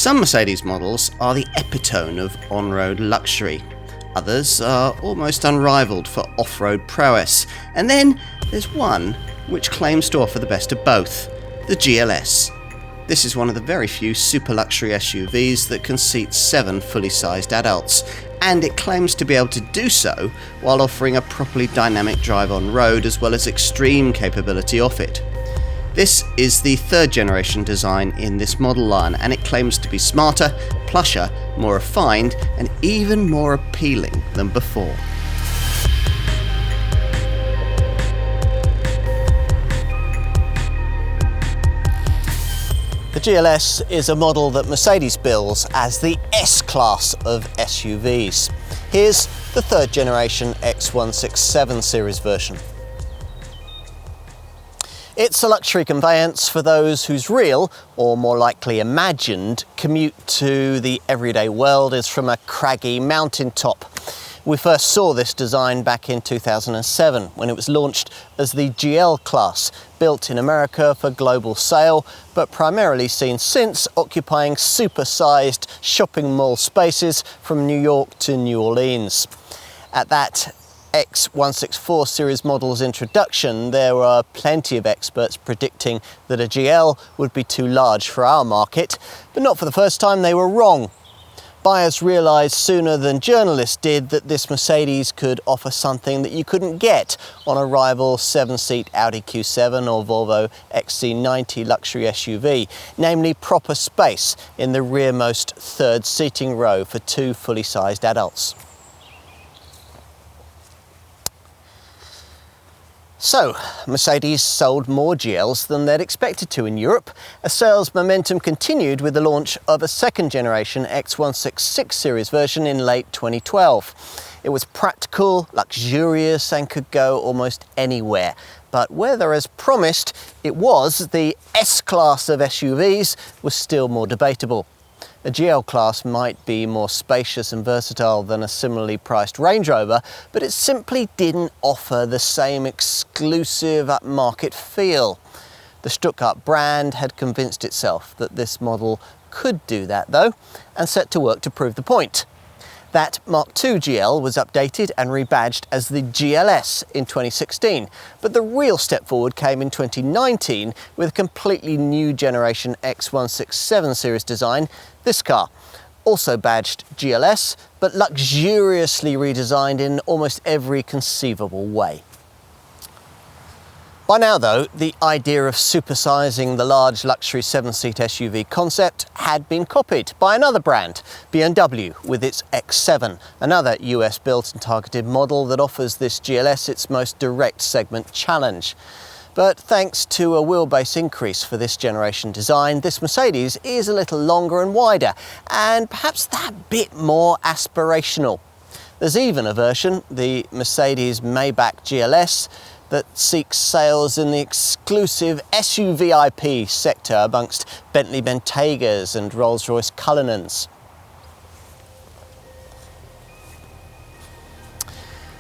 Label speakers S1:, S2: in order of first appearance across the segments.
S1: Some Mercedes models are the epitome of on-road luxury. Others are almost unrivalled for off-road prowess. And then there's one which claims to offer the best of both, the GLS. This is one of the very few super luxury SUVs that can seat 7 fully sized adults, and it claims to be able to do so while offering a properly dynamic drive on road as well as extreme capability off it. This is the 3rd generation design in this model line, and it claims to be smarter, plusher, more refined and even more appealing than before. The GLS is a model that Mercedes bills as the S-Class of SUVs. Here's the 3rd generation X167 series version. It's a luxury conveyance for those whose real, or more likely imagined, commute to the everyday world is from a craggy mountaintop. We first saw this design back in 2007 when it was launched as the GL class, built in America for global sale, but primarily seen since occupying super-sized shopping mall spaces from New York to New Orleans. At that X164 series model's introduction, there were plenty of experts predicting that a GL would be too large for our market, but not for the first time they were wrong. Buyers realised sooner than journalists did that this Mercedes could offer something that you couldn't get on a rival 7-seat Audi Q7 or Volvo XC90 luxury SUV, namely proper space in the rearmost 3rd seating row for 2 fully sized adults. So, Mercedes sold more GLs than they'd expected to in Europe. A sales momentum continued with the launch of a 2nd generation X166 series version in late 2012. It was practical, luxurious and could go almost anywhere. But whether, as promised, it was the S-Class of SUVs was still more debatable. A GL class might be more spacious and versatile than a similarly priced Range Rover, but it simply didn't offer the same exclusive upmarket feel. The Stuttgart brand had convinced itself that this model could do that though, and set to work to prove the point. That Mark II GL was updated and rebadged as the GLS in 2016, but the real step forward came in 2019 with a completely new generation X167 series design, this car. Also badged GLS, but luxuriously redesigned in almost every conceivable way. By now though, the idea of supersizing the large luxury 7-seat SUV concept had been copied by another brand, BMW, with its X7, another US built and targeted model that offers this GLS its most direct segment challenge. But thanks to a wheelbase increase for this generation design, this Mercedes is a little longer and wider, and perhaps that bit more aspirational. There's even a version, the Mercedes Maybach Gls, that seeks sales in the exclusive SUVIP sector amongst Bentley Bentegas and Rolls-Royce Cullinans.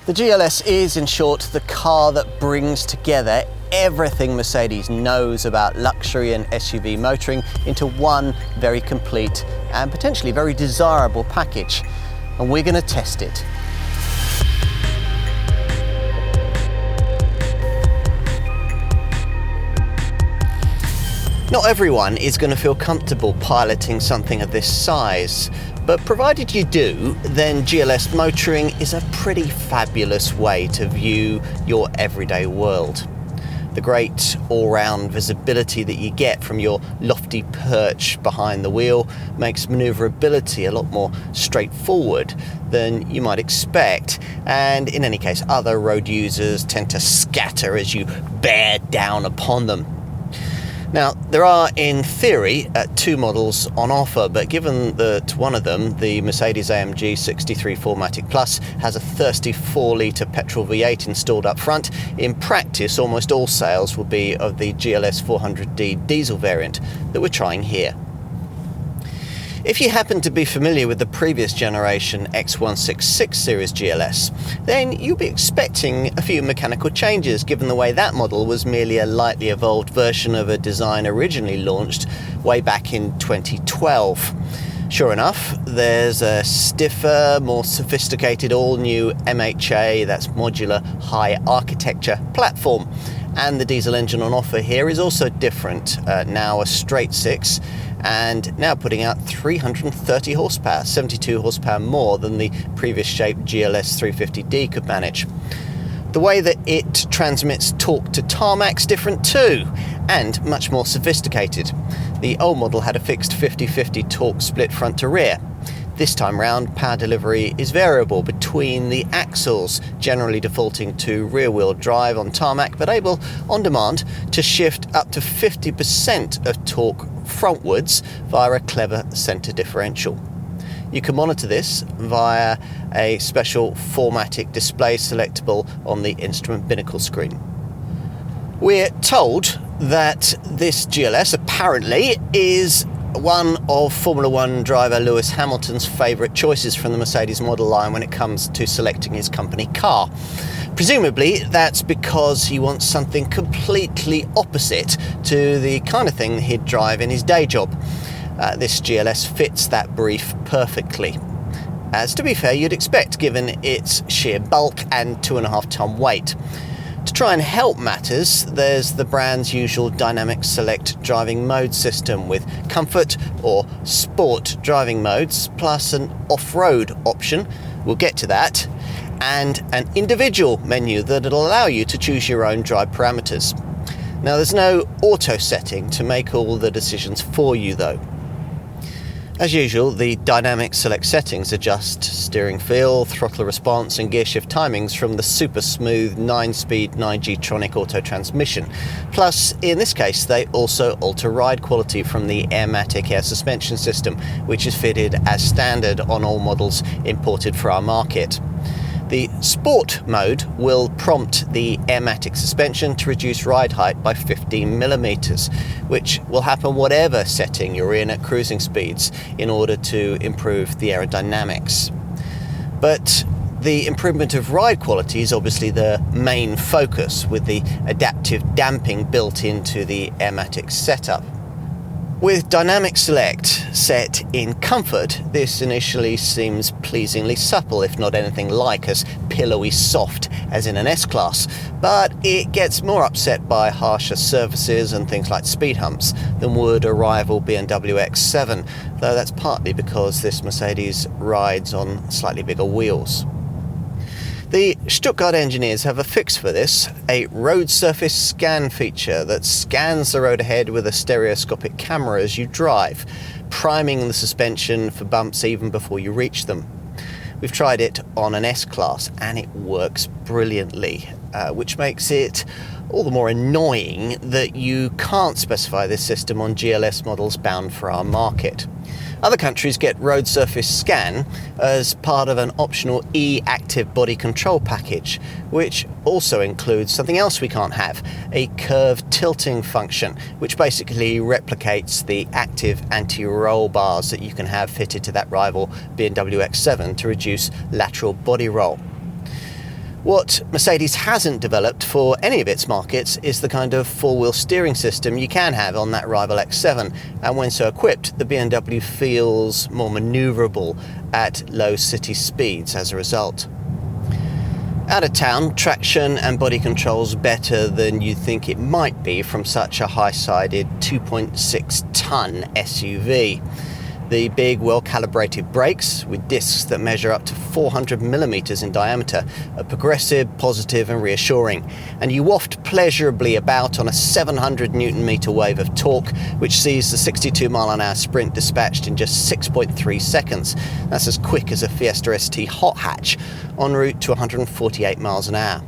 S1: The GLS is, in short, the car that brings together everything Mercedes knows about luxury and SUV motoring into one very complete and potentially very desirable package. And we're going to test it. Not everyone is going to feel comfortable piloting something of this size, but provided you do, then GLS motoring is a pretty fabulous way to view your everyday world. The great all-round visibility that you get from your lofty perch behind the wheel makes manoeuvrability a lot more straightforward than you might expect, and in any case other road users tend to scatter as you bear down upon them. Now, there are, in theory, 2 models on offer, but given that one of them, the Mercedes AMG 63 4MATIC Plus, has a thirsty 4-litre petrol V8 installed up front, in practice almost all sales will be of the GLS 400D diesel variant that we're trying here. If you happen to be familiar with the previous generation X166 series GLS, then you'll be expecting a few mechanical changes, given the way that model was merely a lightly evolved version of a design originally launched way back in 2012. Sure enough, there's a stiffer, more sophisticated all-new MHA, that's modular high architecture platform. And the diesel engine on offer here is also different, now a straight six, and now putting out 330 horsepower, 72 horsepower more than the previous shape GLS 350D could manage. The way that it transmits torque to tarmac's different too, and much more sophisticated. The old model had a fixed 50-50 torque split front to rear. This time round, power delivery is variable between the axles, generally defaulting to rear-wheel drive on tarmac, but able, on demand, to shift up to 50% of torque frontwards via a clever centre differential. You can monitor this via a special 4matic display selectable on the instrument binnacle screen. We're told that this GLS apparently is one of Formula One driver Lewis Hamilton's favourite choices from the Mercedes model line when it comes to selecting his company car. Presumably that's because he wants something completely opposite to the kind of thing he'd drive in his day job. This GLS fits that brief perfectly. As to be fair, you'd expect given its sheer bulk and 2.5 ton weight. To try and help matters, there's the brand's usual dynamic select driving mode system with comfort or sport driving modes, plus an off-road option, we'll get to that, and an individual menu that'll allow you to choose your own drive parameters. Now there's no auto setting to make all the decisions for you though. As usual, the dynamic select settings adjust steering feel, throttle response and gear shift timings from the super smooth 9-speed 9G Tronic auto transmission. Plus, in this case, they also alter ride quality from the Airmatic air suspension system, which is fitted as standard on all models imported for our market. The Sport mode will prompt the Airmatic suspension to reduce ride height by 15mm, which will happen whatever setting you're in at cruising speeds in order to improve the aerodynamics. But the improvement of ride quality is obviously the main focus, with the adaptive damping built into the Airmatic setup. With Dynamic Select set in comfort, this initially seems pleasingly supple, if not anything like as pillowy soft as in an S-Class, but it gets more upset by harsher surfaces and things like speed humps than would a rival BMW X7, though that's partly because this Mercedes rides on slightly bigger wheels. The Stuttgart engineers have a fix for this, a road surface scan feature that scans the road ahead with a stereoscopic camera as you drive, priming the suspension for bumps even before you reach them. We've tried it on an S-Class and it works brilliantly, which makes it all the more annoying that you can't specify this system on GLS models bound for our market. Other countries get road surface scan as part of an optional E-active body control package, which also includes something else we can't have, a curve tilting function, which basically replicates the active anti-roll bars that you can have fitted to that rival BMW X7 to reduce lateral body roll. What Mercedes hasn't developed for any of its markets is the kind of four-wheel steering system you can have on that rival X7, and when so equipped, the BMW feels more manoeuvrable at low city speeds as a result. Out of town, traction and body control's better than you'd think it might be from such a high-sided 2.6-ton SUV. The big, well-calibrated brakes, with discs that measure up to 400mm in diameter, are progressive, positive and reassuring, and you waft pleasurably about on a 700Nm wave of torque, which sees the 62-mile-an-hour sprint dispatched in just 6.3 seconds. That's as quick as a Fiesta ST hot hatch, en route to 148 miles an hour.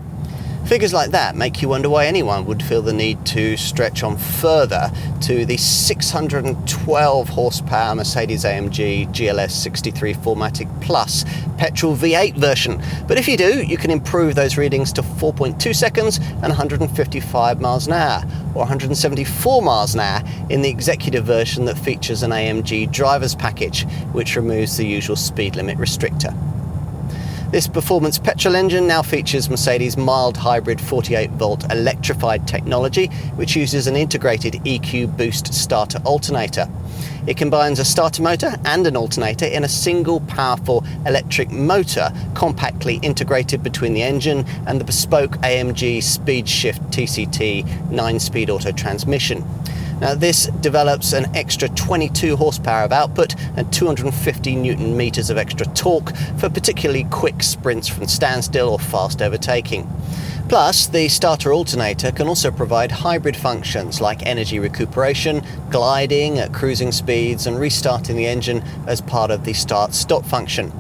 S1: Figures like that make you wonder why anyone would feel the need to stretch on further to the 612 horsepower Mercedes-AMG GLS 63 4MATIC Plus petrol V8 version. But if you do, you can improve those readings to 4.2 seconds and 155 miles an hour, or 174 miles an hour in the executive version that features an AMG driver's package, which removes the usual speed limit restrictor. This performance petrol engine now features Mercedes' mild hybrid 48-volt electrified technology, which uses an integrated EQ boost starter alternator. It combines a starter motor and an alternator in a single powerful electric motor compactly integrated between the engine and the bespoke AMG Speed Shift TCT 9-speed auto transmission. Now, this develops an extra 22 horsepower of output and 250 newton meters of extra torque for particularly quick sprints from standstill or fast overtaking. Plus, the starter alternator can also provide hybrid functions like energy recuperation, gliding at cruising speeds, and restarting the engine as part of the start-stop function.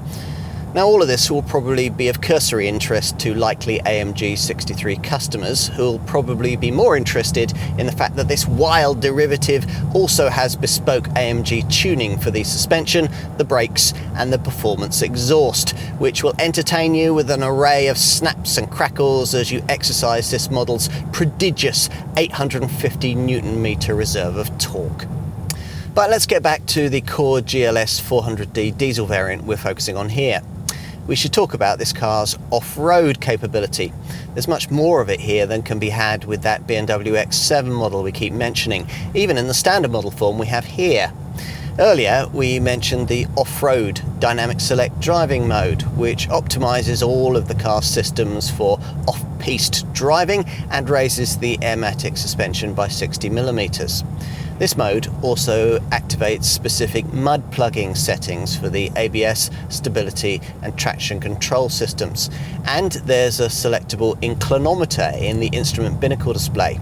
S1: Now, all of this will probably be of cursory interest to likely AMG 63 customers, who will probably be more interested in the fact that this wild derivative also has bespoke AMG tuning for the suspension, the brakes and the performance exhaust, which will entertain you with an array of snaps and crackles as you exercise this model's prodigious 850 newton meter reserve of torque. But let's get back to the core GLS 400D diesel variant we're focusing on here. We should talk about this car's off-road capability. There's much more of it here than can be had with that BMW X7 model we keep mentioning, even in the standard model form we have here. Earlier, we mentioned the off-road dynamic select driving mode, which optimizes all of the car's systems for off-piste driving and raises the airmatic suspension by 60mm. This mode also activates specific mud plugging settings for the ABS, stability and traction control systems. And there's a selectable inclinometer in the instrument binnacle display.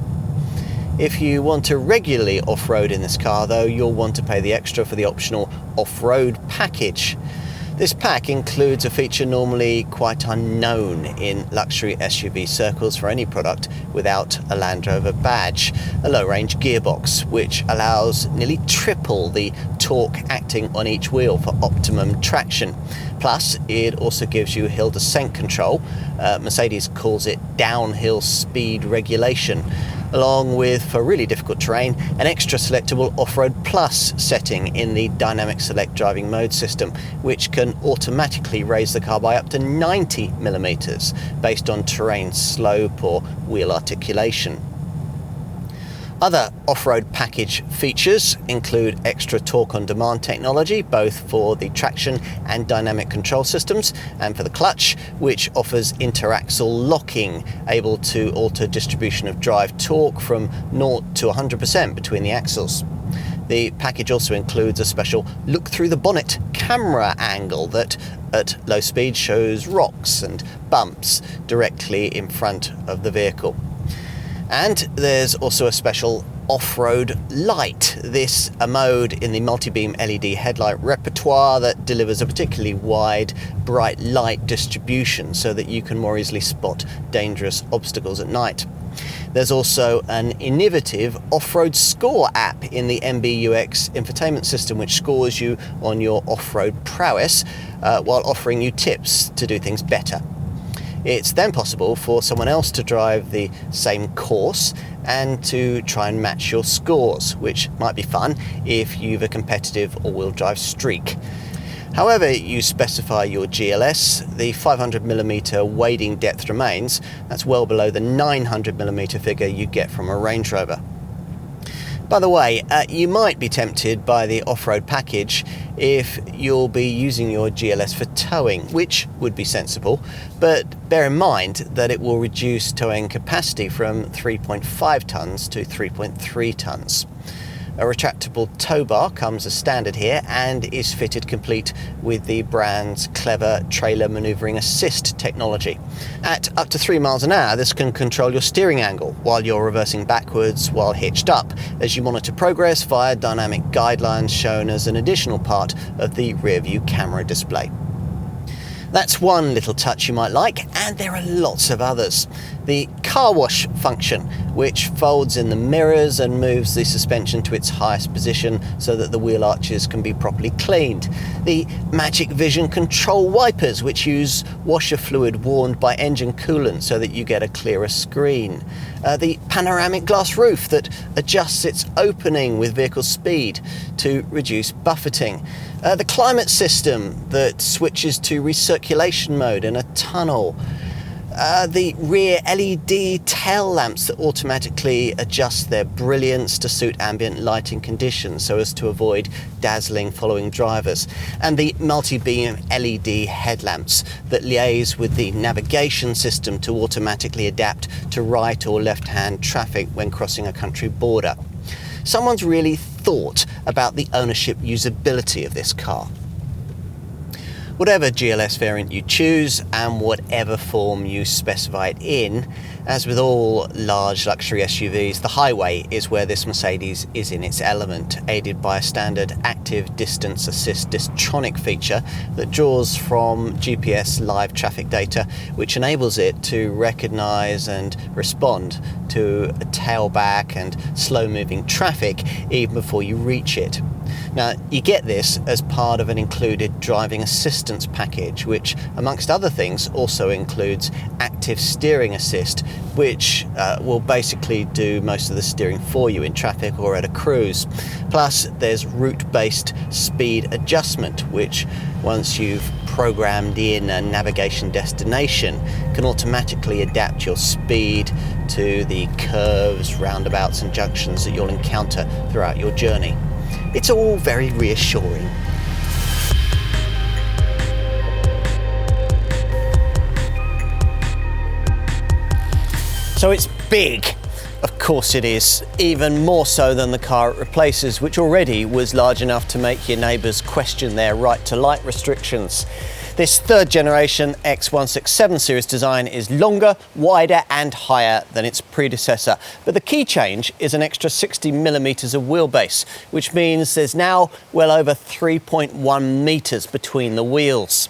S1: If you want to regularly off-road in this car though, you'll want to pay the extra for the optional off-road package. This pack includes a feature normally quite unknown in luxury SUV circles for any product without a Land Rover badge, a low-range gearbox, which allows nearly triple the torque acting on each wheel for optimum traction. Plus, it also gives you hill descent control, Mercedes calls it downhill speed regulation, along with, for really difficult terrain, an extra selectable Off-Road Plus setting in the Dynamic Select driving mode system, which can automatically raise the car by up to 90mm based on terrain slope or wheel articulation. Other off-road package features include extra torque on demand technology, both for the traction and dynamic control systems, and for the clutch, which offers interaxle locking, able to alter distribution of drive torque from 0 to 100% between the axles. The package also includes a special look through the bonnet camera angle that at low speed shows rocks and bumps directly in front of the vehicle. And there's also a special off-road light, this a mode in the multi-beam LED headlight repertoire that delivers a particularly wide, bright light distribution so that you can more easily spot dangerous obstacles at night. There's also an innovative off-road score app in the MBUX infotainment system, which scores you on your off-road prowess while offering you tips to do things better. It's then possible for someone else to drive the same course and to try and match your scores, which might be fun if you've a competitive all-wheel drive streak. However you specify your GLS, the 500mm wading depth remains. That's well below the 900mm figure you get from a Range Rover. By the way, you might be tempted by the off-road package if you'll be using your GLS for towing, which would be sensible, but bear in mind that it will reduce towing capacity from 3.5 tonnes to 3.3 tonnes. A retractable tow bar comes as standard here and is fitted complete with the brand's clever trailer manoeuvring assist technology. At up to 3 miles an hour, this can control your steering angle while you're reversing backwards while hitched up, as you monitor progress via dynamic guidelines shown as an additional part of the rear view camera display. That's one little touch you might like, and there are lots of others. The car wash function, which folds in the mirrors and moves the suspension to its highest position so that the wheel arches can be properly cleaned. The Magic Vision control wipers, which use washer fluid warmed by engine coolant so that you get a clearer screen. The panoramic glass roof that adjusts its opening with vehicle speed to reduce buffeting. The climate system that switches to recirculation mode in a tunnel. The rear LED tail lamps that automatically adjust their brilliance to suit ambient lighting conditions so as to avoid dazzling following drivers, and the multi-beam LED headlamps that liaise with the navigation system to automatically adapt to right or left-hand traffic when crossing a country border. Someone's really thought about the ownership usability of this car. Whatever GLS variant you choose and whatever form you specify it in, as with all large luxury SUVs, the highway is where this Mercedes is in its element, aided by a standard active distance assist Distronic feature that draws from GPS live traffic data, which enables it to recognise and respond to tailback and slow-moving traffic even before you reach it. Now, you get this as part of an included driving assistance package, which, amongst other things, also includes active steering assist, which will basically do most of the steering for you in traffic or at a cruise. Plus, there's route-based speed adjustment, which, once you've programmed in a navigation destination, can automatically adapt your speed to the curves, roundabouts and junctions that you'll encounter throughout your journey. It's all very reassuring. So it's big. Of course it is, even more so than the car it replaces, which already was large enough to make your neighbours question their right to light restrictions. This third generation X167 series design is longer, wider and higher than its predecessor. But the key change is an extra 60mm of wheelbase, which means there's now well over 3.1 metres between the wheels.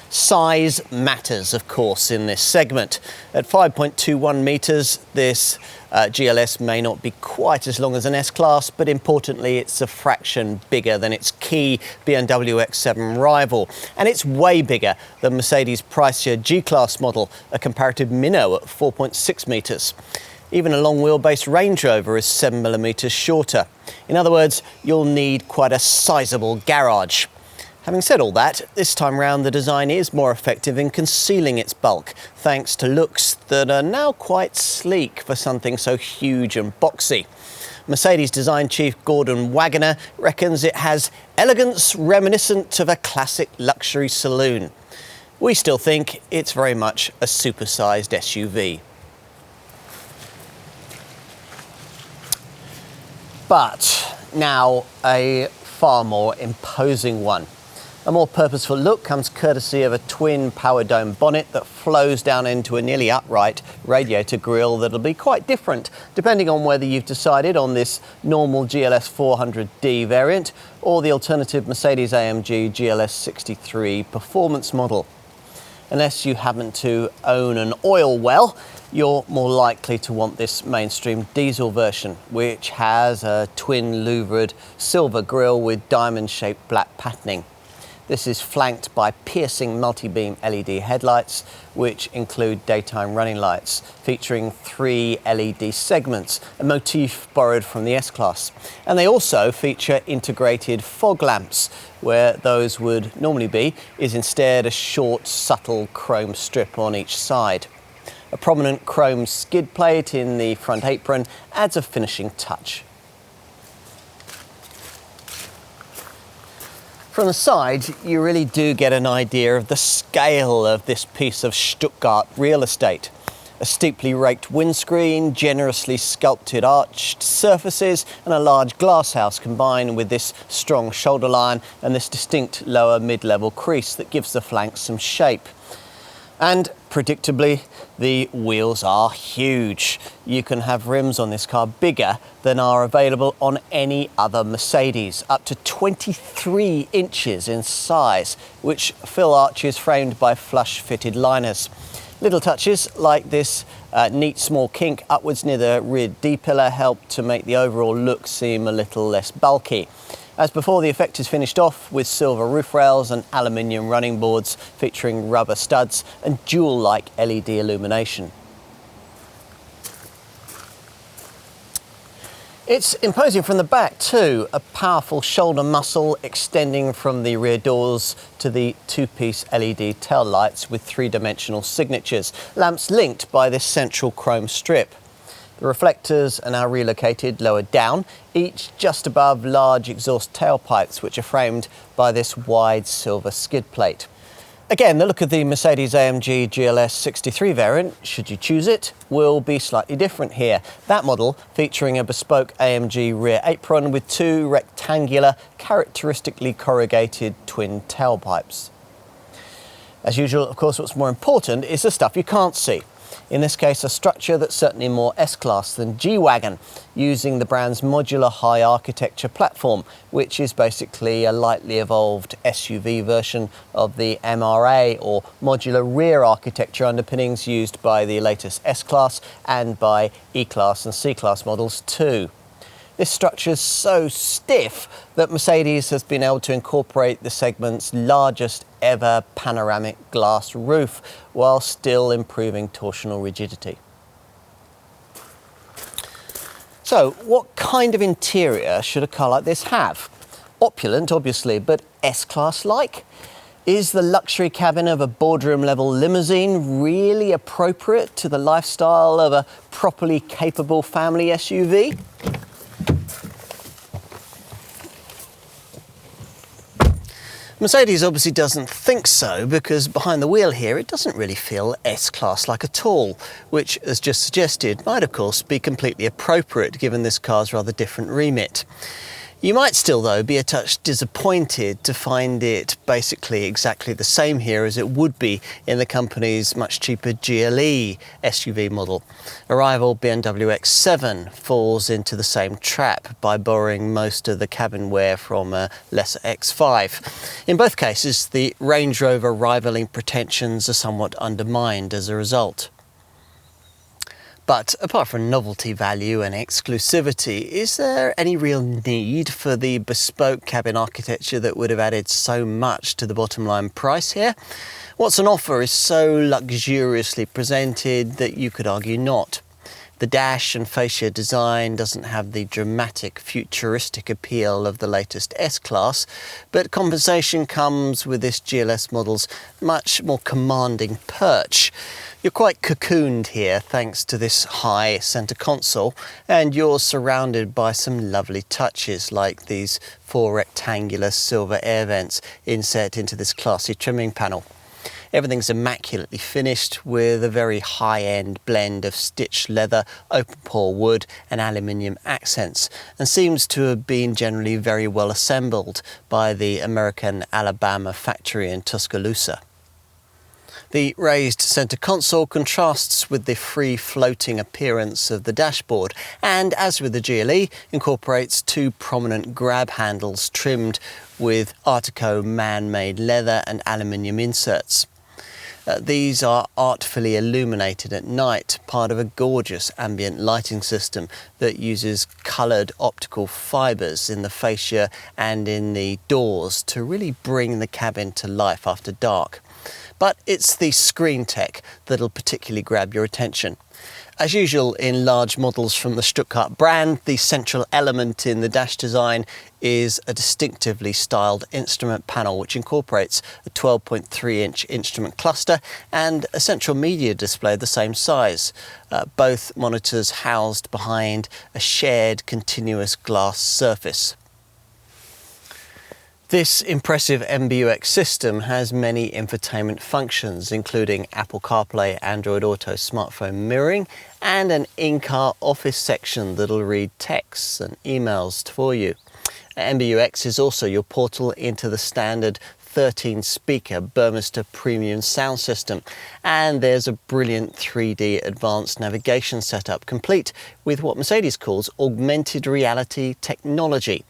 S1: Size matters, of course, in this segment. At 5.21 metres, this GLS may not be quite as long as an S-Class, but importantly, it's a fraction bigger than its key BMW X7 rival. And it's way bigger than Mercedes' pricier G-Class model, a comparative minnow at 4.6 metres. Even a long wheelbase Range Rover is 7mm shorter. In other words, you'll need quite a sizable garage. Having said all that, this time round the design is more effective in concealing its bulk, thanks to looks that are now quite sleek for something so huge and boxy. Mercedes design chief Gordon Wagoner reckons it has elegance reminiscent of a classic luxury saloon. We still think it's very much a supersized SUV. But now a far more imposing one. A more purposeful look comes courtesy of a twin power dome bonnet that flows down into a nearly upright radiator grille that'll be quite different depending on whether you've decided on this normal GLS 400D variant or the alternative Mercedes AMG GLS 63 performance model. Unless you happen to own an oil well, you're more likely to want this mainstream diesel version, which has a twin louvered silver grille with diamond-shaped black patterning. This is flanked by piercing multi-beam LED headlights, which include daytime running lights, featuring 3 LED segments, a motif borrowed from the S-Class. And they also feature integrated fog lamps, where those would normally be is instead a short, subtle chrome strip on each side. A prominent chrome skid plate in the front apron adds a finishing touch. From the side, you really do get an idea of the scale of this piece of Stuttgart real estate. A steeply raked windscreen, generously sculpted arched surfaces, and a large glasshouse combined with this strong shoulder line and this distinct lower mid-level crease that gives the flanks some shape. And predictably, the wheels are huge. You can have rims on this car bigger than are available on any other Mercedes, up to 23 inches in size, which fill arches framed by flush-fitted liners. Little touches like this Neat small kink upwards near the rear D-pillar helped to make the overall look seem a little less bulky. As before, the effect is finished off with silver roof rails and aluminium running boards featuring rubber studs and jewel-like LED illumination. It's imposing from the back too, a powerful shoulder muscle extending from the rear doors to the two-piece LED tail lights with three-dimensional signatures, lamps linked by this central chrome strip. The reflectors are now relocated lower down, each just above large exhaust tailpipes which are framed by this wide silver skid plate. Again, the look of the Mercedes-AMG GLS 63 variant, should you choose it, will be slightly different here. That model featuring a bespoke AMG rear apron with two rectangular, characteristically corrugated twin tailpipes. As usual, of course, what's more important is the stuff you can't see. In this case, a structure that's certainly more S-Class than G-Wagon, using the brand's modular high architecture platform, which is basically a lightly evolved SUV version of the MRA or modular rear architecture underpinnings used by the latest S-Class and by E-Class and C-Class models too. This structure is so stiff that Mercedes has been able to incorporate the segment's largest ever panoramic glass roof while still improving torsional rigidity. So, what kind of interior should a car like this have? Opulent, obviously, but S-Class-like? Is the luxury cabin of a boardroom-level limousine really appropriate to the lifestyle of a properly capable family SUV? Mercedes obviously doesn't think so, because behind the wheel here it doesn't really feel S-Class-like at all, which, as just suggested, might of course be completely appropriate given this car's rather different remit. You might still, though, be a touch disappointed to find it basically exactly the same here as it would be in the company's much cheaper GLE SUV model. A rival BMW X7 falls into the same trap by borrowing most of the cabinware from a lesser X5. In both cases, the Range Rover rivaling pretensions are somewhat undermined as a result. But apart from novelty value and exclusivity, is there any real need for the bespoke cabin architecture that would have added so much to the bottom line price here? What's on offer is so luxuriously presented that you could argue not. The dash and fascia design doesn't have the dramatic futuristic appeal of the latest S-Class, but compensation comes with this GLS model's much more commanding perch. You're quite cocooned here thanks to this high centre console, and you're surrounded by some lovely touches like these four rectangular silver air vents inset into this classy trimming panel. Everything's immaculately finished with a very high-end blend of stitched leather, open-pore wood and aluminium accents, and seems to have been generally very well assembled by the American Alabama factory in Tuscaloosa. The raised centre console contrasts with the free-floating appearance of the dashboard and, as with the GLE, incorporates two prominent grab handles trimmed with Artico man-made leather and aluminium inserts. These are artfully illuminated at night, part of a gorgeous ambient lighting system that uses coloured optical fibres in the fascia and in the doors to really bring the cabin to life after dark. But it's the screen tech that'll particularly grab your attention. As usual in large models from the Stuttgart brand, the central element in the dash design is a distinctively styled instrument panel which incorporates a 12.3-inch instrument cluster and a central media display the same size, both monitors housed behind a shared continuous glass surface. This impressive MBUX system has many infotainment functions, including Apple CarPlay, Android Auto, smartphone mirroring, and an in-car office section that'll read texts and emails for you. MBUX is also your portal into the standard 13-speaker Burmester premium sound system, and there's a brilliant 3D advanced navigation setup, complete with what Mercedes calls augmented reality technology.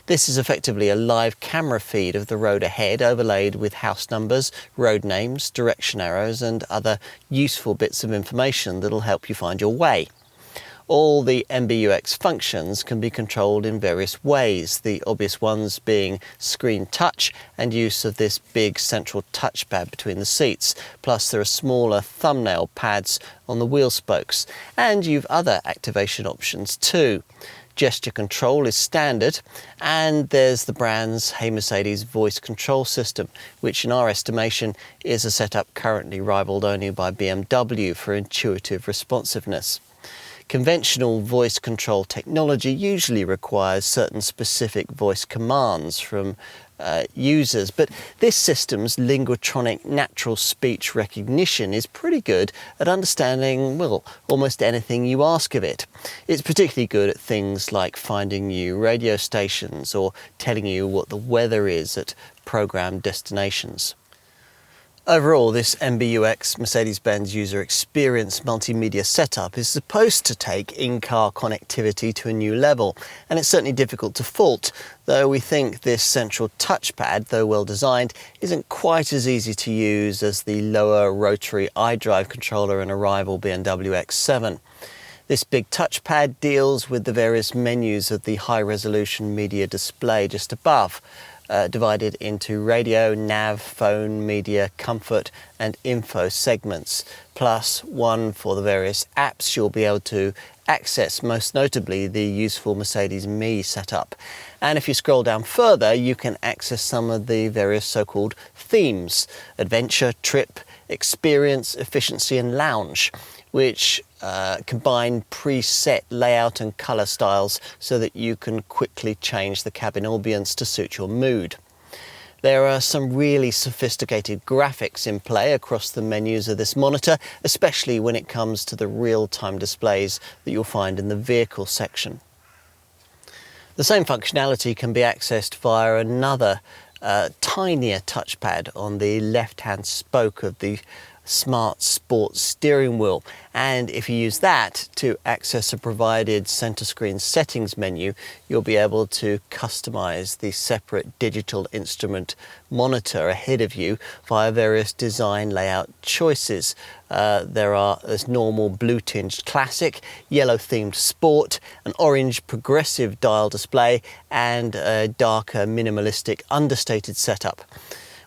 S1: This is effectively a live camera feed of the road ahead, overlaid with house numbers, road names, direction arrows and other useful bits of information that'll help you find your way. All the MBUX functions can be controlled in various ways, the obvious ones being screen touch and use of this big central touchpad between the seats, plus there are smaller thumbnail pads on the wheel spokes, and you've other activation options too. Gesture control is standard, and there's the brand's Hey Mercedes voice control system, which in our estimation is a setup currently rivaled only by BMW for intuitive responsiveness. Conventional voice control technology usually requires certain specific voice commands from users, but this system's linguatronic natural speech recognition is pretty good at understanding, well, almost anything you ask of it. It's particularly good at things like finding new radio stations or telling you what the weather is at programmed destinations. Overall, this MBUX Mercedes-Benz User Experience multimedia setup is supposed to take in-car connectivity to a new level, and it's certainly difficult to fault, though we think this central touchpad, though well designed, isn't quite as easy to use as the lower rotary iDrive controller in a rival BMW X7. This big touchpad deals with the various menus of the high-resolution media display just above, divided into radio, nav, phone, media, comfort and info segments, plus one for the various apps you'll be able to access, most notably the useful Mercedes Me setup. And if you scroll down further, you can access some of the various so-called themes: adventure, trip, experience, efficiency and lounge, which combine preset layout and colour styles so that you can quickly change the cabin ambience to suit your mood. There are some really sophisticated graphics in play across the menus of this monitor, especially when it comes to the real-time displays that you'll find in the vehicle section. The same functionality can be accessed via another tinier touchpad on the left-hand spoke of the Smart Sports steering wheel, and if you use that to access a provided center screen settings menu, you'll be able to customize the separate digital instrument monitor ahead of you via various design layout choices. There's normal blue tinged classic, yellow themed sport, an orange progressive dial display and a darker minimalistic understated setup.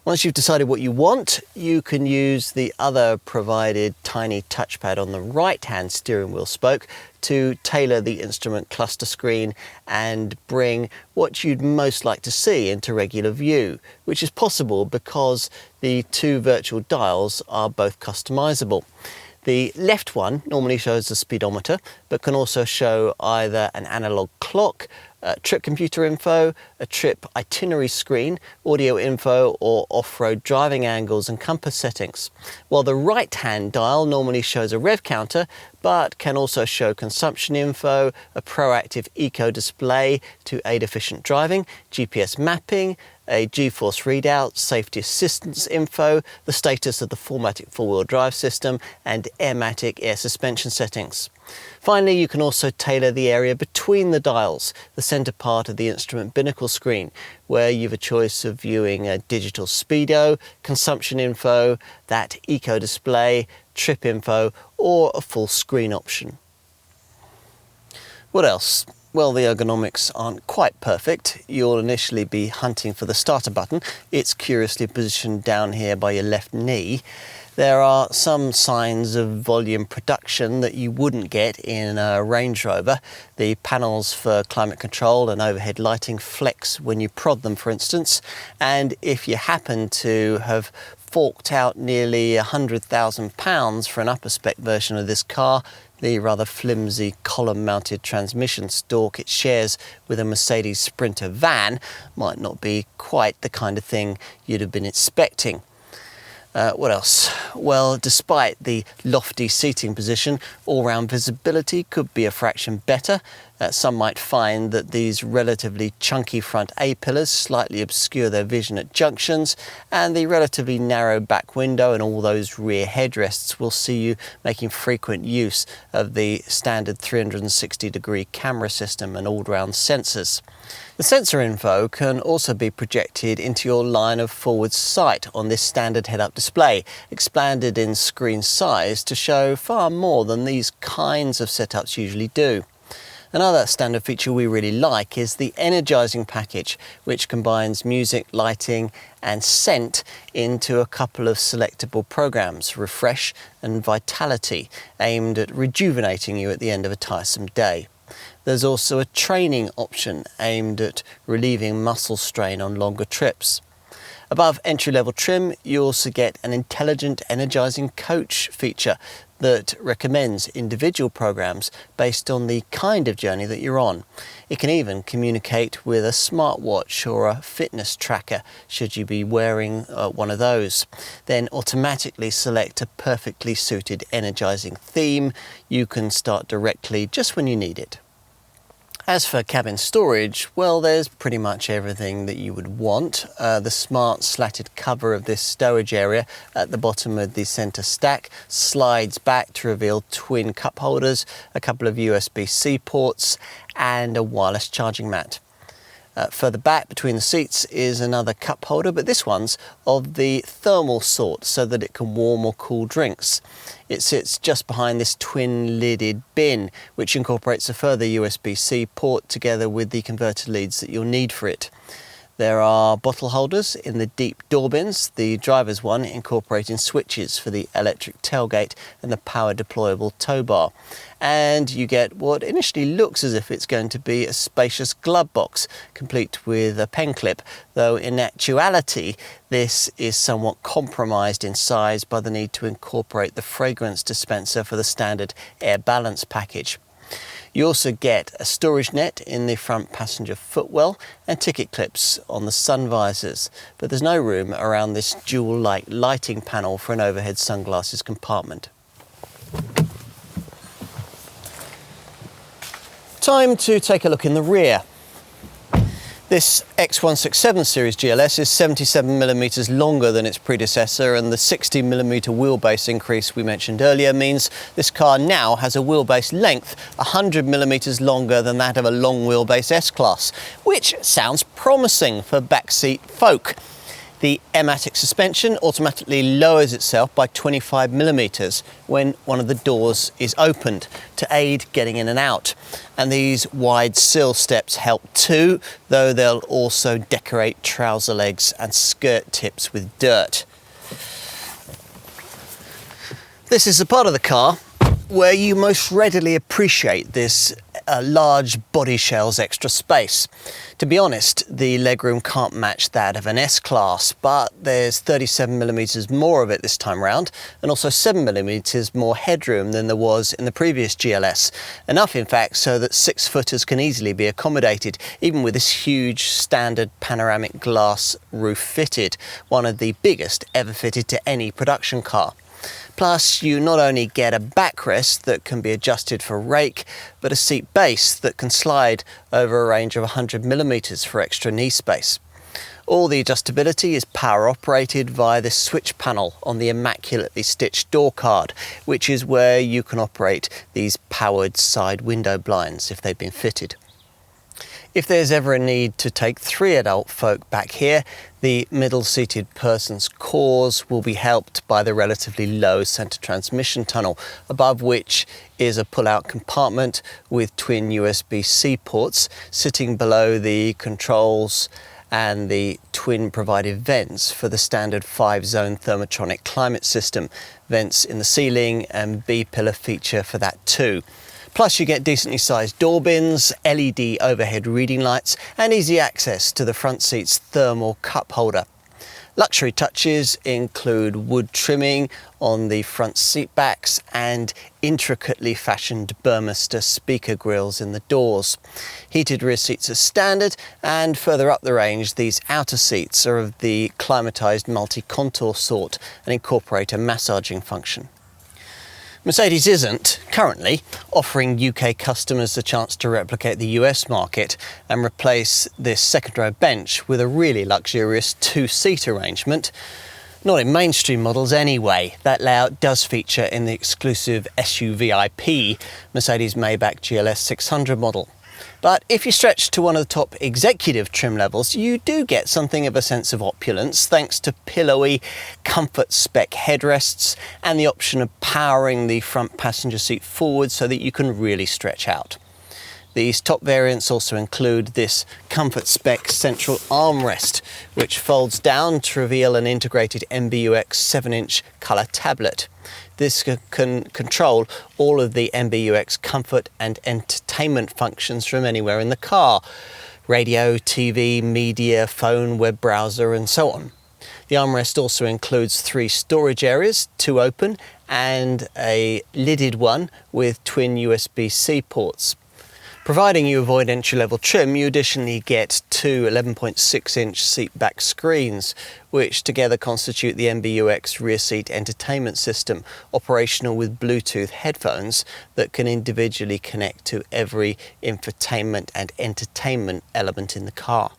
S1: Once you've decided what you want, you can use the other provided tiny touchpad on the right-hand steering wheel spoke to tailor the instrument cluster screen and bring what you'd most like to see into regular view, which is possible because the two virtual dials are both customizable. The left one normally shows the speedometer, but can also show either an analog clock, trip computer info, a trip itinerary screen, audio info, or off-road driving angles and compass settings. While the right-hand dial normally shows a rev counter, but can also show consumption info, a proactive eco display to aid efficient driving, GPS mapping, a G-force readout, safety assistance info, the status of the 4MATIC four-wheel drive system, and Airmatic air suspension settings. Finally, you can also tailor the area between the dials, the center part of the instrument binnacle screen, where you have a choice of viewing a digital speedo, consumption info, that eco display, trip info, or a full screen option. What else? Well, the ergonomics aren't quite perfect. You'll initially be hunting for the starter button. It's curiously positioned down here by your left knee. There are some signs of volume production that you wouldn't get in a Range Rover. The panels for climate control and overhead lighting flex when you prod them, for instance. And if you happen to have forked out nearly £100,000 for an upper spec version of this car, the rather flimsy column-mounted transmission stalk it shares with a Mercedes Sprinter van might not be quite the kind of thing you'd have been expecting. What else? Well, despite the lofty seating position, all-round visibility could be a fraction better. Some might find that these relatively chunky front A-pillars slightly obscure their vision at junctions, and the relatively narrow back window and all those rear headrests will see you making frequent use of the standard 360-degree camera system and all-round sensors. The sensor info can also be projected into your line of forward sight on this standard head-up display, expanded in screen size to show far more than these kinds of setups usually do. Another standard feature we really like is the Energizing Package, which combines music, lighting and scent into a couple of selectable programs, Refresh and Vitality, aimed at rejuvenating you at the end of a tiresome day. There's also a training option aimed at relieving muscle strain on longer trips. Above entry-level trim, you also get an intelligent energizing coach feature that recommends individual programs based on the kind of journey that you're on. It can even communicate with a smartwatch or a fitness tracker should you be wearing one of those. Then automatically select a perfectly suited energizing theme. You can start directly just when you need it. As for cabin storage, well, there's pretty much everything that you would want. The smart slatted cover of this stowage area at the bottom of the center stack slides back to reveal twin cup holders, a couple of USB-C ports and a wireless charging mat. Further back between the seats is another cup holder, but this one's of the thermal sort so that it can warm or cool drinks. It sits just behind this twin-lidded bin, which incorporates a further USB-C port together with the converter leads that you'll need for it. There are bottle holders in the deep door bins, the driver's one incorporating switches for the electric tailgate and the power deployable tow bar. And you get what initially looks as if it's going to be a spacious glove box, complete with a pen clip, though in actuality this is somewhat compromised in size by the need to incorporate the fragrance dispenser for the standard air balance package. You also get a storage net in the front passenger footwell and ticket clips on the sun visors, but there's no room around this jewel-like lighting panel for an overhead sunglasses compartment. Time to take a look in the rear. This X167 series GLS is 77mm longer than its predecessor, and the 60mm wheelbase increase we mentioned earlier means this car now has a wheelbase length 100mm longer than that of a long wheelbase S-Class, which sounds promising for backseat folk. The Airmatic suspension automatically lowers itself by 25mm when one of the doors is opened to aid getting in and out. And these wide sill steps help too, though they'll also decorate trouser legs and skirt tips with dirt. This is the part of the car where you most readily appreciate this large body shell's extra space. To be honest, the legroom can't match that of an S-Class, but there's 37mm more of it this time round, and also 7mm more headroom than there was in the previous GLS. Enough, in fact, so that 6-footers can easily be accommodated, even with this huge standard panoramic glass roof fitted, one of the biggest ever fitted to any production car. Plus, you not only get a backrest that can be adjusted for rake, but a seat base that can slide over a range of 100mm for extra knee space. All the adjustability is power operated via this switch panel on the immaculately stitched door card, which is where you can operate these powered side window blinds if they've been fitted. If there's ever a need to take 3 adult folk back here, the middle-seated person's cause will be helped by the relatively low centre transmission tunnel, above which is a pull-out compartment with twin USB-C ports sitting below the controls and the twin provided vents for the standard 5-zone thermotronic climate system, vents in the ceiling and B-pillar feature for that too. Plus you get decently sized door bins, LED overhead reading lights and easy access to the front seat's thermal cup holder. Luxury touches include wood trimming on the front seat backs and intricately fashioned Burmester speaker grills in the doors. Heated rear seats are standard, and further up the range these outer seats are of the climatised multi-contour sort and incorporate a massaging function. Mercedes isn't currently offering UK customers the chance to replicate the US market and replace this second row bench with a really luxurious two-seat arrangement. Not in mainstream models anyway. That layout does feature in the exclusive SUVIP Mercedes Maybach Gls 600 model. But if you stretch to one of the top executive trim levels, you do get something of a sense of opulence thanks to pillowy comfort spec headrests and the option of powering the front passenger seat forward so that you can really stretch out. These top variants also include this comfort spec central armrest, which folds down to reveal an integrated MBUX 7-inch colour tablet. This can control all of the MBUX comfort and entertainment functions from anywhere in the car: radio, TV, media, phone, web browser, and so on. The armrest also includes 3 storage areas, 2 open and a lidded one with twin USB-C ports. Providing you avoid entry-level trim, you additionally get 2 11.6-inch seat-back screens, which together constitute the MBUX rear seat entertainment system, operational with Bluetooth headphones that can individually connect to every infotainment and entertainment element in the car.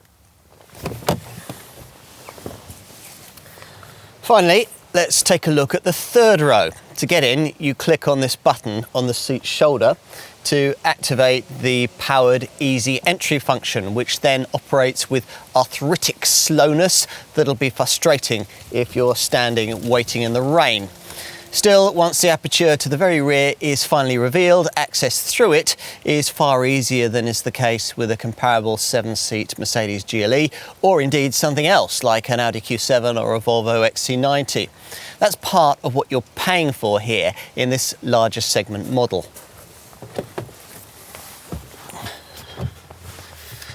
S1: Finally, let's take a look at the third row. To get in, you click on this button on the seat shoulder to activate the powered easy entry function, which then operates with arthritic slowness that'll be frustrating if you're standing waiting in the rain. Still, once the aperture to the very rear is finally revealed, access through it is far easier than is the case with a comparable 7-seat Mercedes GLE, or indeed something else like an Audi Q7 or a Volvo XC90. That's part of what you're paying for here in this larger segment model.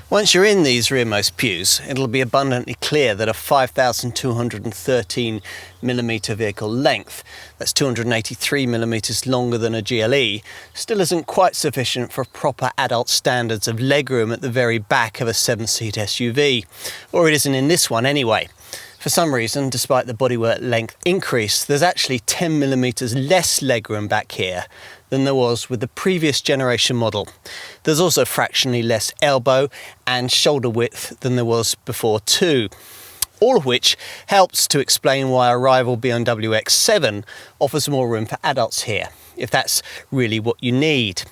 S1: Once you're in these rearmost pews, it'll be abundantly clear that a 5,213mm vehicle length, that's 283mm longer than a GLE, still isn't quite sufficient for proper adult standards of legroom at the very back of a 7-seat SUV. Or it isn't in this one anyway. For some reason, despite the bodywork length increase, there's actually 10mm less legroom back here than there was with the previous generation model. There's also fractionally less elbow and shoulder width than there was before too. All of which helps to explain why a rival BMW X7 offers more room for adults here, if that's really what you need.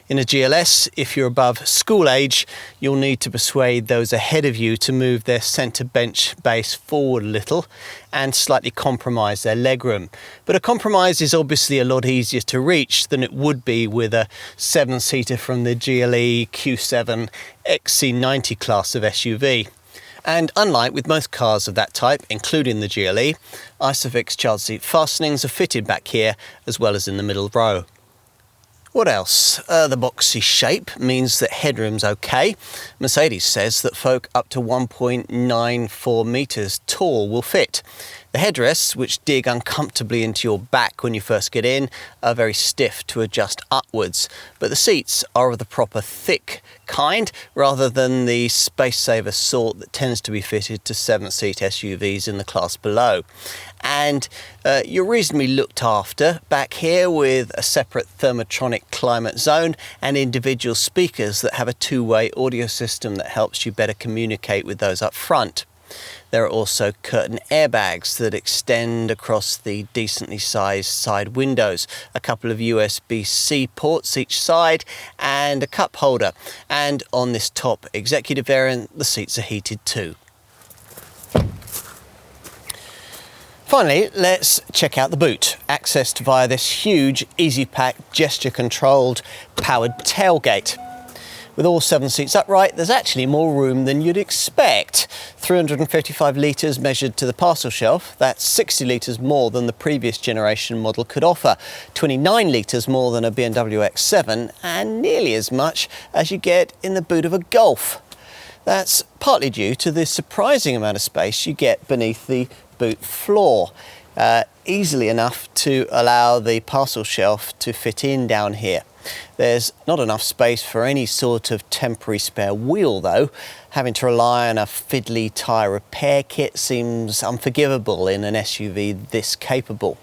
S1: In a GLS, if you're above school age, you'll need to persuade those ahead of you to move their centre bench base forward a little and slightly compromise their legroom. But a compromise is obviously a lot easier to reach than it would be with a 7-seater from the GLE Q7 XC90 class of SUV. And unlike with most cars of that type, including the GLE, Isofix child seat fastenings are fitted back here as well as in the middle row. What else? The boxy shape means that headroom's okay. Mercedes says that folk up to 1.94 metres tall will fit. The headrests, which dig uncomfortably into your back when you first get in, are very stiff to adjust upwards, but the seats are of the proper thick kind rather than the space-saver sort that tends to be fitted to 7-seat SUVs in the class below. And you're reasonably looked after back here with a separate thermotronic climate zone and individual speakers that have a two-way audio system that helps you better communicate with those up front. There are also curtain airbags that extend across the decently sized side windows, a couple of USB-C ports each side and a cup holder. And on this top executive variant, the seats are heated too. Finally, let's check out the boot, accessed via this huge EasyPack gesture-controlled powered tailgate. With all 7 seats upright, there's actually more room than you'd expect. 355 litres measured to the parcel shelf, that's 60 litres more than the previous generation model could offer, 29 litres more than a BMW X7, and nearly as much as you get in the boot of a Golf. That's partly due to the surprising amount of space you get beneath the boot floor. Easily enough to allow the parcel shelf to fit in down here. There's not enough space for any sort of temporary spare wheel though. Having to rely on a fiddly tyre repair kit seems unforgivable in an SUV this capable.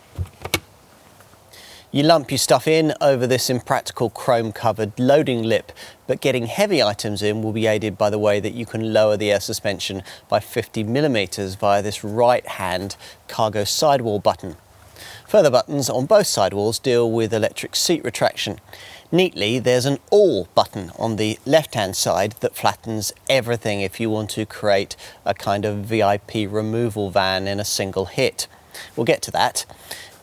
S1: You lump your stuff in over this impractical chrome-covered loading lip, but getting heavy items in will be aided by the way that you can lower the air suspension by 50mm via this right-hand cargo sidewall button. Further buttons on both sidewalls deal with electric seat retraction. Neatly, there's an all button on the left-hand side that flattens everything if you want to create a kind of VIP removal van in a single hit. We'll get to that.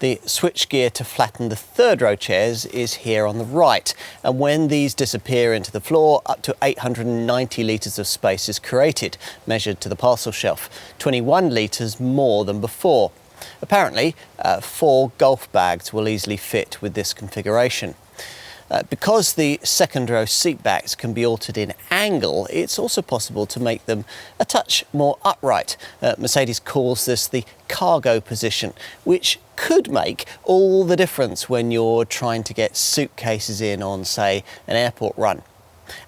S1: The switchgear to flatten the third row chairs is here on the right, and when these disappear into the floor, up to 890 litres of space is created, measured to the parcel shelf, 21 litres more than before. Apparently, 4 golf bags will easily fit with this configuration. Because the second row seat backs can be altered in angle, it's also possible to make them a touch more upright. Mercedes calls this the cargo position, which could make all the difference when you're trying to get suitcases in on, say, an airport run.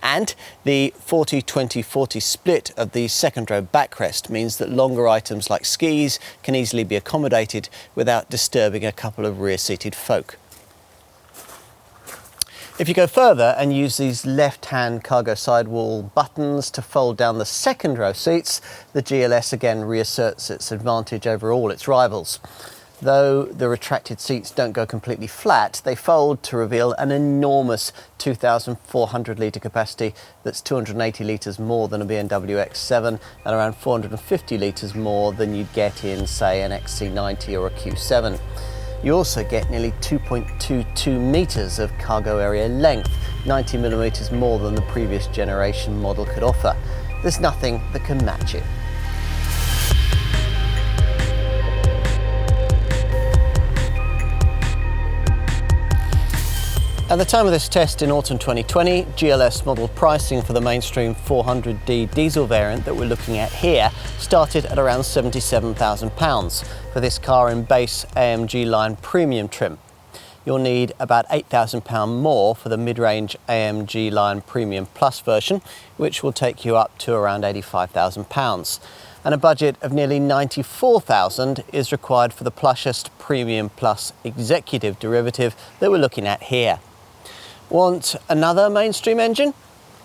S1: And the 40-20-40 split of the second row backrest means that longer items like skis can easily be accommodated without disturbing a couple of rear-seated folk. If you go further and use these left-hand cargo sidewall buttons to fold down the second row seats, the GLS again reasserts its advantage over all its rivals. Though the retracted seats don't go completely flat, they fold to reveal an enormous 2,400 litre capacity that's 280 litres more than a BMW X7 and around 450 litres more than you'd get in, say, an XC90 or a Q7. You also get nearly 2.22 metres of cargo area length, 90mm more than the previous generation model could offer. There's nothing that can match it. At the time of this test in autumn 2020, GLS model pricing for the mainstream 400D diesel variant that we're looking at here started at around £77,000 for this car in base AMG line premium trim. You'll need about £8,000 more for the mid-range AMG line premium plus version, which will take you up to around £85,000. And a budget of nearly £94,000 is required for the plushest premium plus executive derivative that we're looking at here. Want another mainstream engine?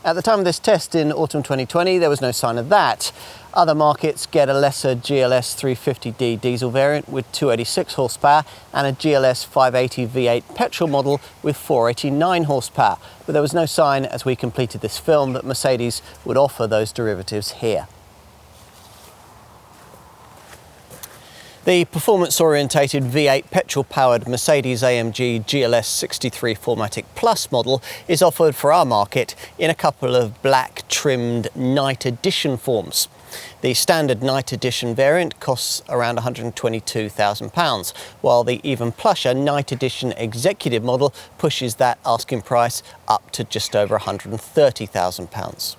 S1: At the time of this test in autumn 2020, there was no sign of that. Other markets get a lesser GLS 350D diesel variant with 286 horsepower and a GLS 580 V8 petrol model with 489 horsepower. But there was no sign as we completed this film that Mercedes would offer those derivatives here. The performance-orientated V8 petrol-powered Mercedes-AMG GLS 63 4MATIC Plus model is offered for our market in a couple of black-trimmed Night Edition forms. The standard Night Edition variant costs around £122,000, while the even plusher Night Edition Executive model pushes that asking price up to just over £130,000.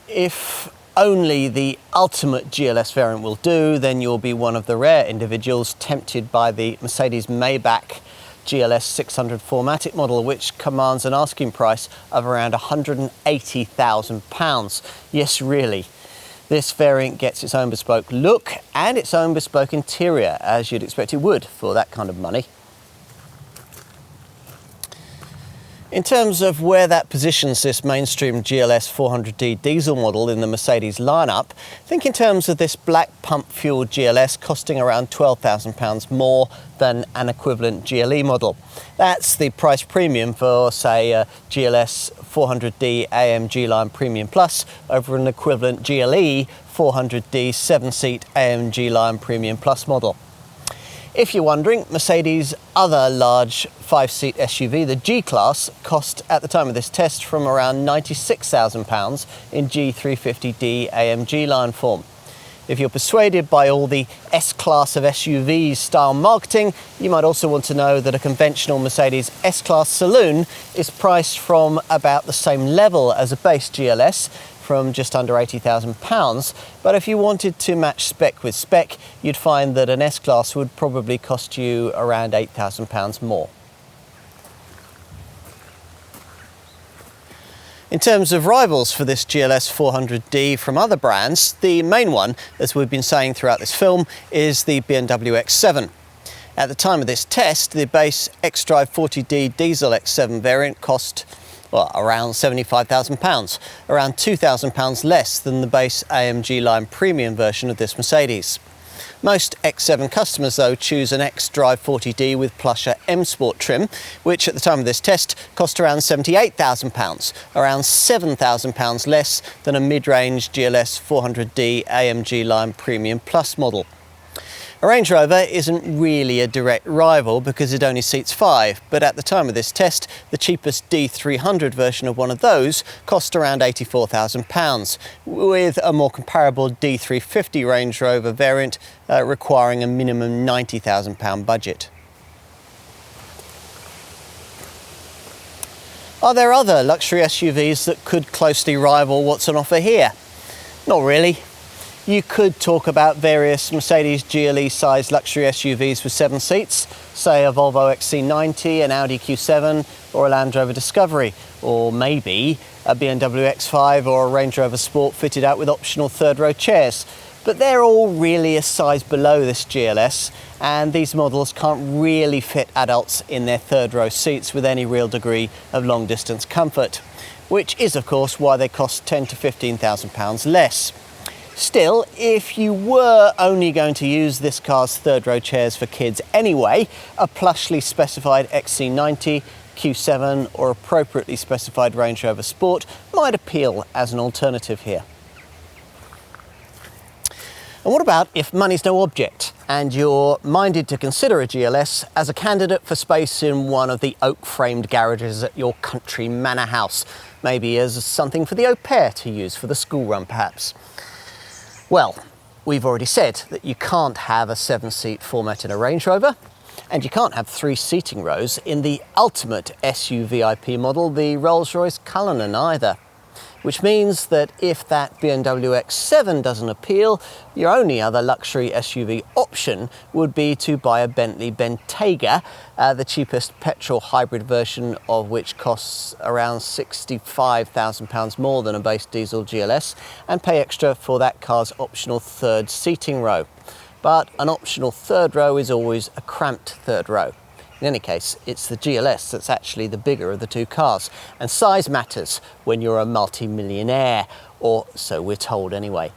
S1: If only the ultimate GLS variant will do, then you'll be one of the rare individuals tempted by the Mercedes Maybach GLS 600 4MATIC model, which commands an asking price of around £180,000. Yes, really. This variant gets its own bespoke look and its own bespoke interior, as you'd expect it would for that kind of money. In terms of where that positions this mainstream GLS 400D diesel model in the Mercedes lineup, think in terms of this black pump-fueled GLS costing around £12,000 more than an equivalent GLE model. That's the price premium for, say, a GLS 400D AMG line Premium Plus over an equivalent GLE 400D 7-seat AMG line Premium Plus model. If you're wondering, Mercedes' other large 5-seat SUV, the G-Class, cost at the time of this test from around £96,000 in G350D AMG line form. If you're persuaded by all the S-Class of SUVs style marketing, you might also want to know that a conventional Mercedes S-Class saloon is priced from about the same level as a base GLS, from just under £80,000. But if you wanted to match spec with spec, you'd find that an S-Class would probably cost you around £8,000 more. In terms of rivals for this GLS 400D from other brands, the main one, as we've been saying throughout this film, is the BMW X7. At the time of this test, the base xDrive 40D diesel X7 variant cost around £75,000, around £2,000 less than the base AMG line premium version of this Mercedes. Most X7 customers, though, choose an xDrive 40D with plusher M Sport trim, which at the time of this test cost around £78,000, around £7,000 less than a mid-range GLS 400D AMG line Premium Plus model. A Range Rover isn't really a direct rival because it only seats 5, but at the time of this test, the cheapest D300 version of one of those cost around £84,000, with a more comparable D350 Range Rover variant requiring a minimum £90,000 budget. Are there other luxury SUVs that could closely rival what's on offer here? Not really. You could talk about various Mercedes GLE sized luxury SUVs with 7 seats, say a Volvo XC90, an Audi Q7 or a Land Rover Discovery, or maybe a BMW X5 or a Range Rover Sport fitted out with optional third row chairs. But they're all really a size below this GLS, and these models can't really fit adults in their third row seats with any real degree of long distance comfort, which is of course why they cost £10,000 to £15,000 less. Still, if you were only going to use this car's third row chairs for kids anyway, a plushly specified XC90, Q7 or appropriately specified Range Rover Sport might appeal as an alternative here. And what about if money's no object and you're minded to consider a GLS as a candidate for space in one of the oak-framed garages at your country manor house, maybe as something for the au pair to use for the school run perhaps? Well, we've already said that you can't have a 7-seat format in a Range Rover, and you can't have 3 seating rows in the ultimate SUVIP model, the Rolls-Royce Cullinan either. Which means that if that BMW X7 doesn't appeal, your only other luxury SUV option would be to buy a Bentley Bentayga, the cheapest petrol hybrid version of which costs around £65,000 more than a base diesel GLS, and pay extra for that car's optional third seating row. But an optional third row is always a cramped third row. In any case, it's the GLS that's actually the bigger of the two cars, and size matters when you're a multi-millionaire, or so we're told anyway.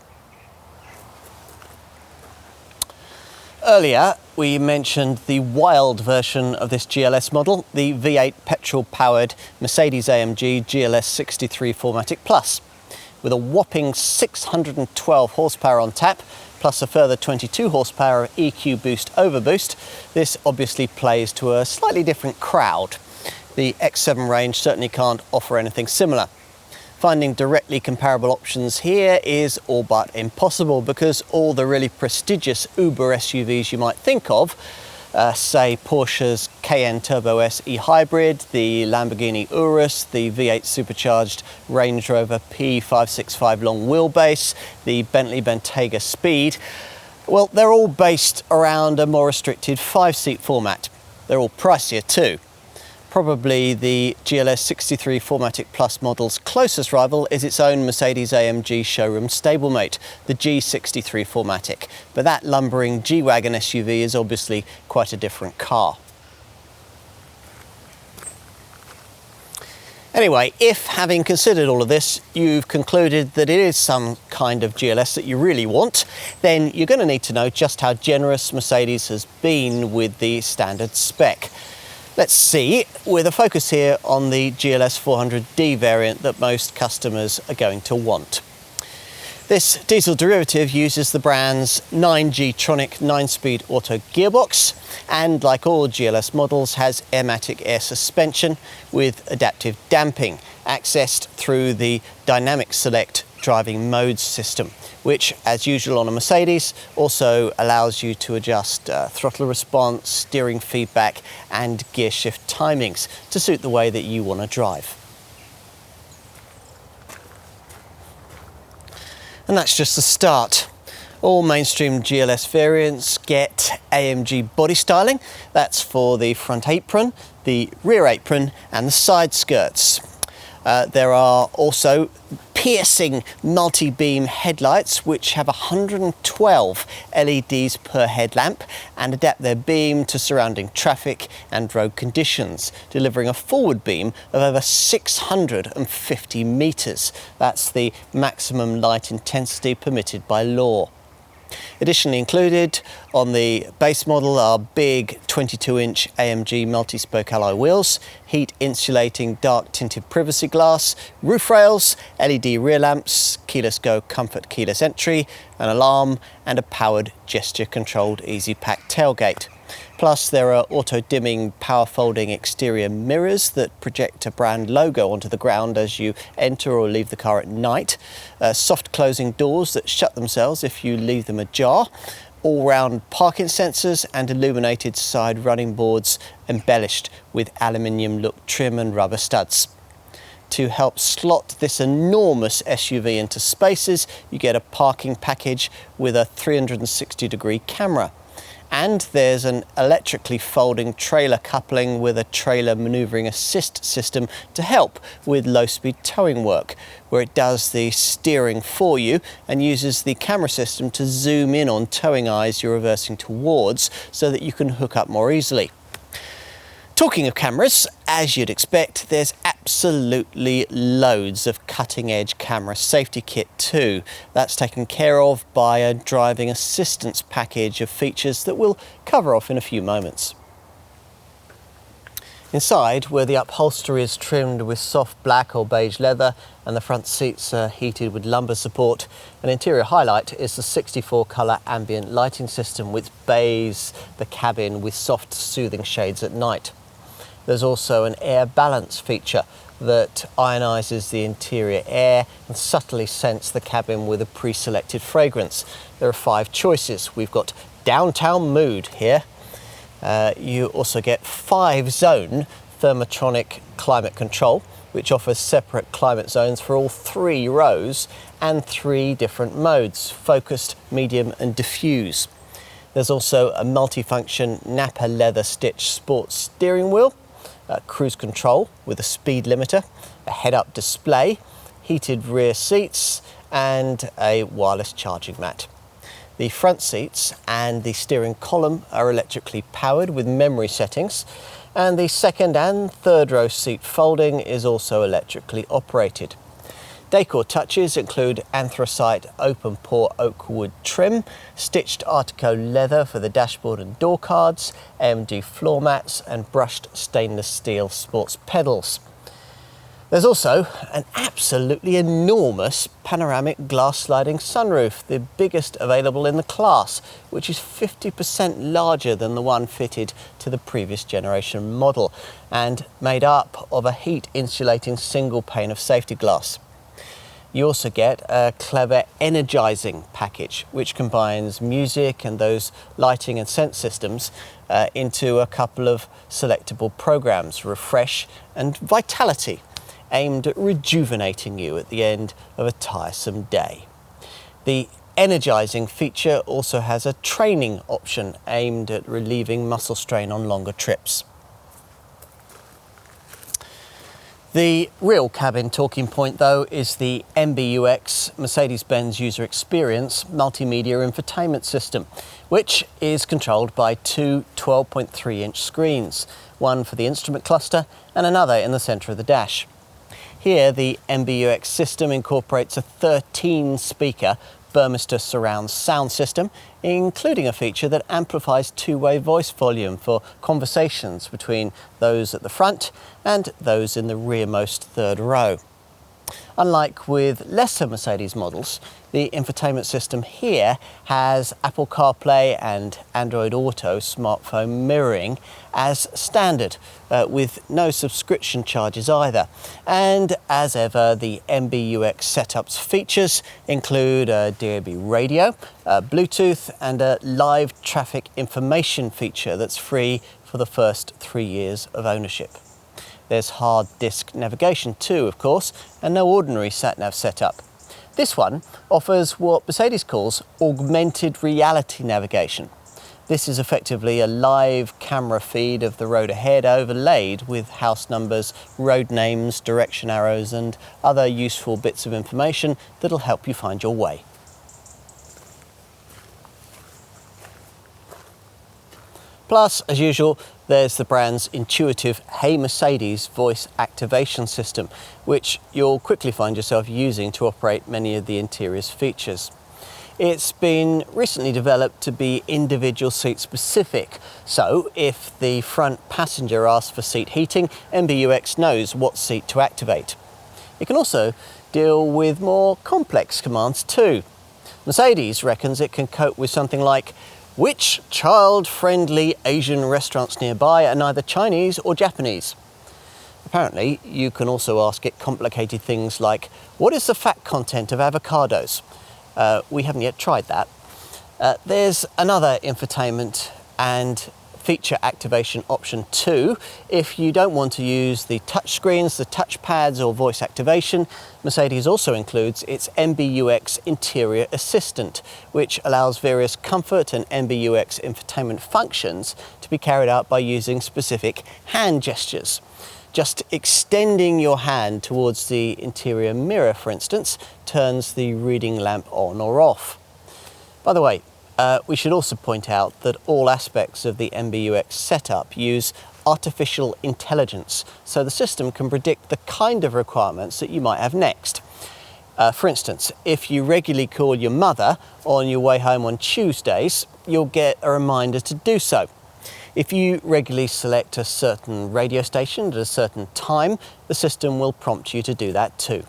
S1: Earlier, we mentioned the wild version of this GLS model, the V8 petrol-powered Mercedes-AMG Gls 63 4MATIC Plus. With a whopping 612 horsepower on tap, plus a further 22 horsepower of EQ Boost Overboost, this obviously plays to a slightly different crowd. The X7 range certainly can't offer anything similar. Finding directly comparable options here is all but impossible because all the really prestigious Uber SUVs you might think of, say Porsche's Cayenne Turbo S e-hybrid, the Lamborghini Urus, the V8 supercharged Range Rover P565 long wheelbase, the Bentley Bentayga Speed, well, they're all based around a more restricted 5-seat format. They're all pricier too. Probably the Gls 63 4MATIC Plus model's closest rival is its own Mercedes-AMG showroom stablemate, the G63 4MATIC, but that lumbering G-Wagon SUV is obviously quite a different car. Anyway, if having considered all of this, you've concluded that it is some kind of GLS that you really want, then you're going to need to know just how generous Mercedes has been with the standard spec. Let's see, with a focus here on the GLS 400D variant that most customers are going to want. This diesel derivative uses the brand's 9G-tronic 9-speed auto gearbox and, like all GLS models, has Airmatic air suspension with adaptive damping, accessed through the Dynamic Select driving modes system, which, as usual on a Mercedes, also allows you to adjust throttle response, steering feedback and gear shift timings to suit the way that you want to drive. And that's just the start. All mainstream GLS variants get Amg Body Styling. That's for the front apron, the rear apron and the side skirts. There are also piercing multi-beam headlights which have 112 LEDs per headlamp and adapt their beam to surrounding traffic and road conditions, delivering a forward beam of over 650 metres. That's the maximum light intensity permitted by law. Additionally included on the base model are big 22-inch Amg multi-spoke alloy wheels, heat insulating dark tinted privacy glass, roof rails, LED rear lamps, keyless go comfort keyless entry, an alarm and a powered gesture controlled easy pack tailgate. Plus there are auto-dimming power folding exterior mirrors that project a brand logo onto the ground as you enter or leave the car at night, soft closing doors that shut themselves if you leave them ajar, all-round parking sensors and illuminated side running boards embellished with aluminium look trim and rubber studs. To help slot this enormous SUV into spaces, you get a parking package with a 360-degree camera. And there's an electrically folding trailer coupling with a trailer manoeuvring assist system to help with low-speed towing work, where it does the steering for you and uses the camera system to zoom in on towing eyes you're reversing towards so that you can hook up more easily. Talking of cameras, as you'd expect, there's absolutely loads of cutting-edge camera safety kit too. That's taken care of by a driving assistance package of features that we'll cover off in a few moments. Inside, where the upholstery is trimmed with soft black or beige leather and the front seats are heated with lumbar support, an interior highlight is the 64-colour ambient lighting system which bathes the cabin with soft soothing shades at night. There's also an air balance feature that ionises the interior air and subtly scents the cabin with a pre-selected fragrance. There are 5 choices. We've got Downtown Mood here. You also get 5-zone thermotronic climate control, which offers separate climate zones for all 3 rows and 3 different modes: focused, medium and diffuse. There's also a multifunction Napa leather stitch sports steering wheel, cruise control with a speed limiter, a head-up display, heated rear seats and a wireless charging mat. The front seats and the steering column are electrically powered with memory settings, and the second and third row seat folding is also electrically operated. Decor touches include anthracite open pore oak wood trim, stitched Artico leather for the dashboard and door cards, AMG floor mats and brushed stainless steel sports pedals. There's also an absolutely enormous panoramic glass sliding sunroof, the biggest available in the class, which is 50% larger than the one fitted to the previous generation model and made up of a heat insulating single pane of safety glass. You also get a clever Energizing Package, which combines music and those lighting and sense systems into a couple of selectable programs, Refresh and Vitality, aimed at rejuvenating you at the end of a tiresome day. The Energizing feature also has a training option aimed at relieving muscle strain on longer trips. The real cabin talking point though is the MBUX Mercedes-Benz User Experience Multimedia Infotainment System, which is controlled by 2 12.3-inch screens, one for the instrument cluster and another in the centre of the dash. Here the MBUX system incorporates a 13-speaker Burmester surround sound system, including a feature that amplifies two-way voice volume for conversations between those at the front and those in the rearmost third row. Unlike with lesser Mercedes models, the infotainment system here has Apple CarPlay and Android Auto smartphone mirroring as standard, with no subscription charges either. And as ever, the MBUX setups features include a DAB radio, Bluetooth and a live traffic information feature that's free for the first 3 years of ownership. There's hard disk navigation too, of course, and no ordinary sat-nav setup. This one offers what Mercedes calls augmented reality navigation. This is effectively a live camera feed of the road ahead overlaid with house numbers, road names, direction arrows and other useful bits of information that'll help you find your way. Plus, as usual, there's the brand's intuitive Hey Mercedes voice activation system, which you'll quickly find yourself using to operate many of the interior's features. It's been recently developed to be individual seat specific, so if the front passenger asks for seat heating, MBUX knows what seat to activate. It can also deal with more complex commands too. Mercedes reckons it can cope with something like, which child-friendly Asian restaurants nearby are neither Chinese or Japanese? Apparently, you can also ask it complicated things like, what is the fat content of avocados? We haven't yet tried that. There's another infotainment and feature activation option too. If you don't want to use the touch screens, the touchpads or voice activation, Mercedes also includes its MBUX Interior Assistant, which allows various comfort and MBUX infotainment functions to be carried out by using specific hand gestures. Just extending your hand towards the interior mirror, for instance, turns the reading lamp on or off. By the way, we should also point out that all aspects of the MBUX setup use artificial intelligence, so the system can predict the kind of requirements that you might have next. For instance, if you regularly call your mother on your way home on Tuesdays, you'll get a reminder to do so. If you regularly select a certain radio station at a certain time, the system will prompt you to do that too.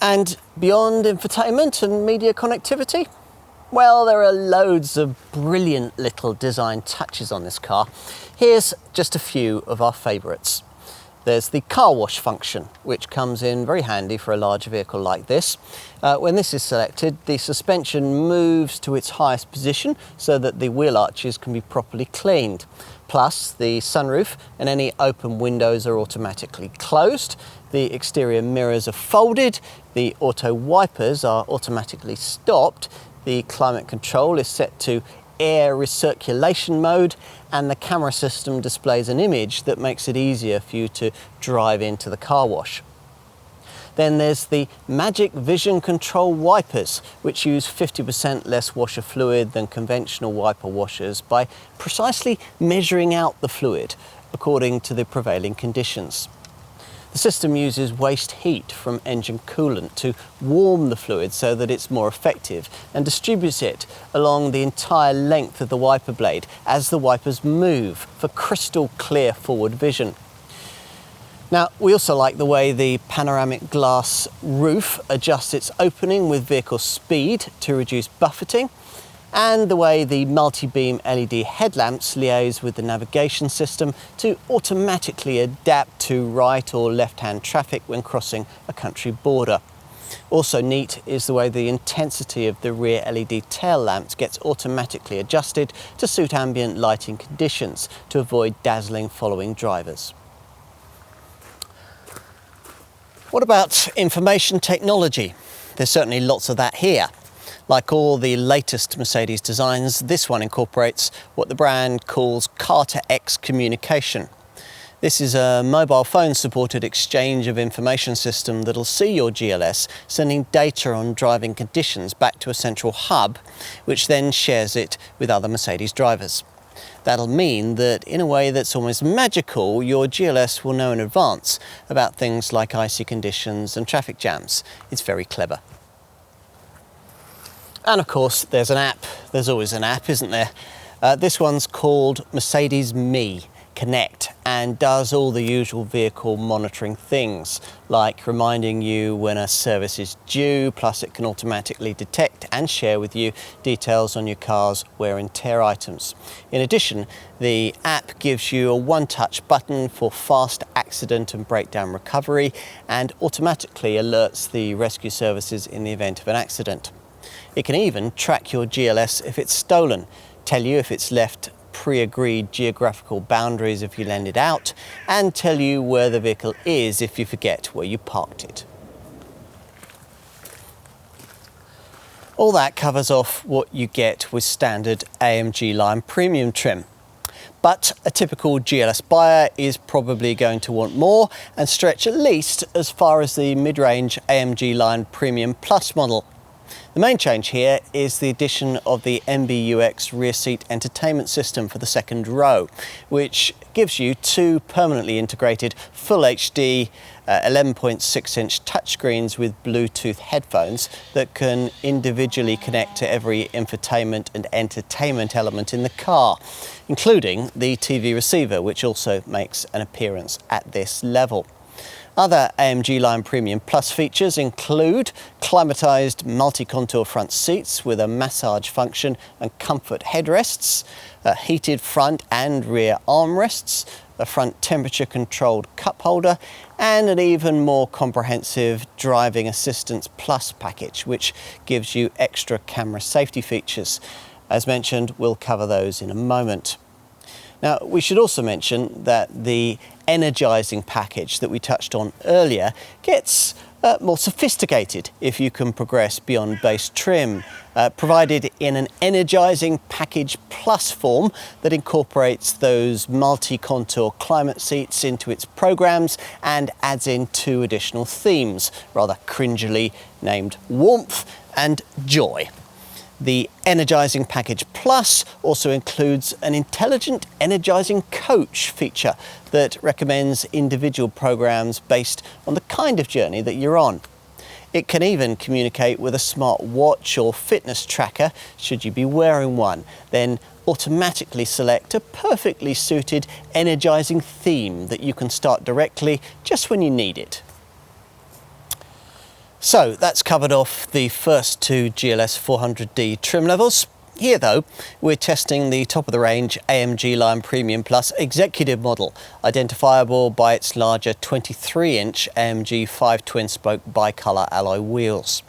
S1: And beyond infotainment and media connectivity, well, there are loads of brilliant little design touches on this car. Here's just a few of our favourites. There's the car wash function, which comes in very handy for a large vehicle like this. When this is selected, the suspension moves to its highest position so that the wheel arches can be properly cleaned. Plus, the sunroof and any open windows are automatically closed. The exterior mirrors are folded. The auto wipers are automatically stopped. The climate control is set to air recirculation mode, and the camera system displays an image that makes it easier for you to drive into the car wash. Then there's the Magic Vision Control wipers, which use 50% less washer fluid than conventional wiper washers by precisely measuring out the fluid according to the prevailing conditions. The system uses waste heat from engine coolant to warm the fluid so that it's more effective, and distributes it along the entire length of the wiper blade as the wipers move for crystal clear forward vision. Now, we also like the way the panoramic glass roof adjusts its opening with vehicle speed to reduce buffeting, and the way the multi-beam LED headlamps liaise with the navigation system to automatically adapt to right or left-hand traffic when crossing a country border. Also neat is the way the intensity of the rear LED tail lamps gets automatically adjusted to suit ambient lighting conditions to avoid dazzling following drivers. What about information technology? There's certainly lots of that here. Like all the latest Mercedes designs, this one incorporates what the brand calls Car-to-X communication. This is a mobile phone supported exchange of information system that'll see your GLS sending data on driving conditions back to a central hub, which then shares it with other Mercedes drivers. That'll mean that in a way that's almost magical, your GLS will know in advance about things like icy conditions and traffic jams. It's very clever. And of course, there's an app. There's always an app, isn't there? This one's called Mercedes Me. Connect and does all the usual vehicle monitoring things, like reminding you when a service is due, plus it can automatically detect and share with you details on your car's wear and tear items. In addition, the app gives you a one-touch button for fast accident and breakdown recovery and automatically alerts the rescue services in the event of an accident. It can even track your GLS if it's stolen, tell you if it's left pre-agreed geographical boundaries if you lend it out, and tell you where the vehicle is if you forget where you parked it. All that covers off what you get with standard AMG line premium trim. But a typical GLS buyer is probably going to want more and stretch at least as far as the mid-range AMG line Premium Plus model. The main change here is the addition of the MBUX rear seat entertainment system for the second row, which gives you two permanently integrated Full HD 11.6-inch touchscreens with Bluetooth headphones that can individually connect to every infotainment and entertainment element in the car, including the TV receiver, which also makes an appearance at this level. Other AMG line Premium Plus features include climatised multi-contour front seats with a massage function and comfort headrests, heated front and rear armrests, a front temperature controlled cup holder, and an even more comprehensive Driving Assistance Plus package, which gives you extra camera safety features. As mentioned, we'll cover those in a moment. Now, we should also mention that the Energizing Package that we touched on earlier gets more sophisticated if you can progress beyond base trim, provided in an Energizing Package Plus form that incorporates those multi-contour climate seats into its programs and adds in two additional themes, rather cringily named Warmth and Joy. The Energizing Package Plus also includes an intelligent energizing coach feature that recommends individual programs based on the kind of journey that you're on. It can even communicate with a smart watch or fitness tracker should you be wearing one, then automatically select a perfectly suited energizing theme that you can start directly just when you need it. So that's covered off the first two GLS 400D trim levels. Here though, we're testing the top of the range AMG line Premium Plus Executive model, identifiable by its larger 23-inch AMG 5 twin-spoke bicolour alloy wheels.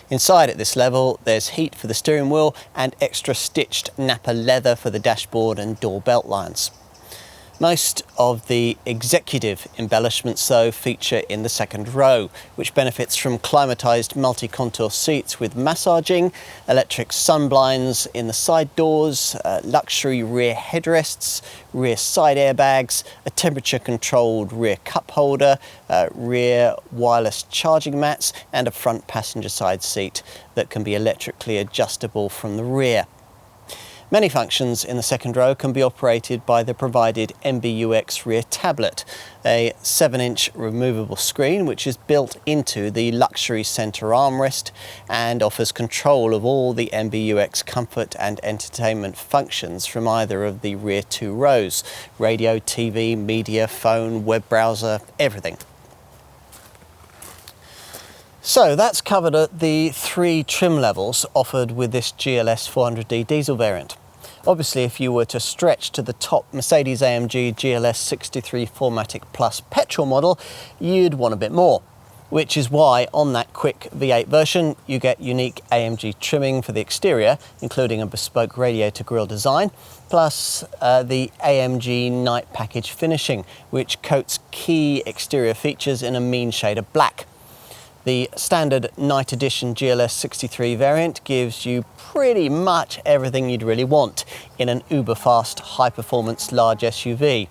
S1: Inside at this level, there's heat for the steering wheel and extra stitched Napa leather for the dashboard and door belt lines. Most of the executive embellishments though feature in the second row, which benefits from climatised multi-contour seats with massaging, electric sunblinds in the side doors, luxury rear headrests, rear side airbags, a temperature controlled rear cup holder, rear wireless charging mats, and a front passenger side seat that can be electrically adjustable from the rear. Many functions in the second row can be operated by the provided MBUX rear tablet, a 7-inch removable screen which is built into the luxury centre armrest and offers control of all the MBUX comfort and entertainment functions from either of the rear two rows: radio, TV, media, phone, web browser, everything. So that's covered the three trim levels offered with this GLS 400D diesel variant. Obviously, if you were to stretch to the top Mercedes-AMG GLS 63 4MATIC Plus petrol model, you'd want a bit more, which is why on that quick V8 version you get unique AMG trimming for the exterior, including a bespoke radiator grille design, plus the AMG Night Package finishing, which coats key exterior features in a mean shade of black. The standard Night Edition GLS 63 variant gives you pretty much everything you'd really want in an uber-fast, high-performance large SUV.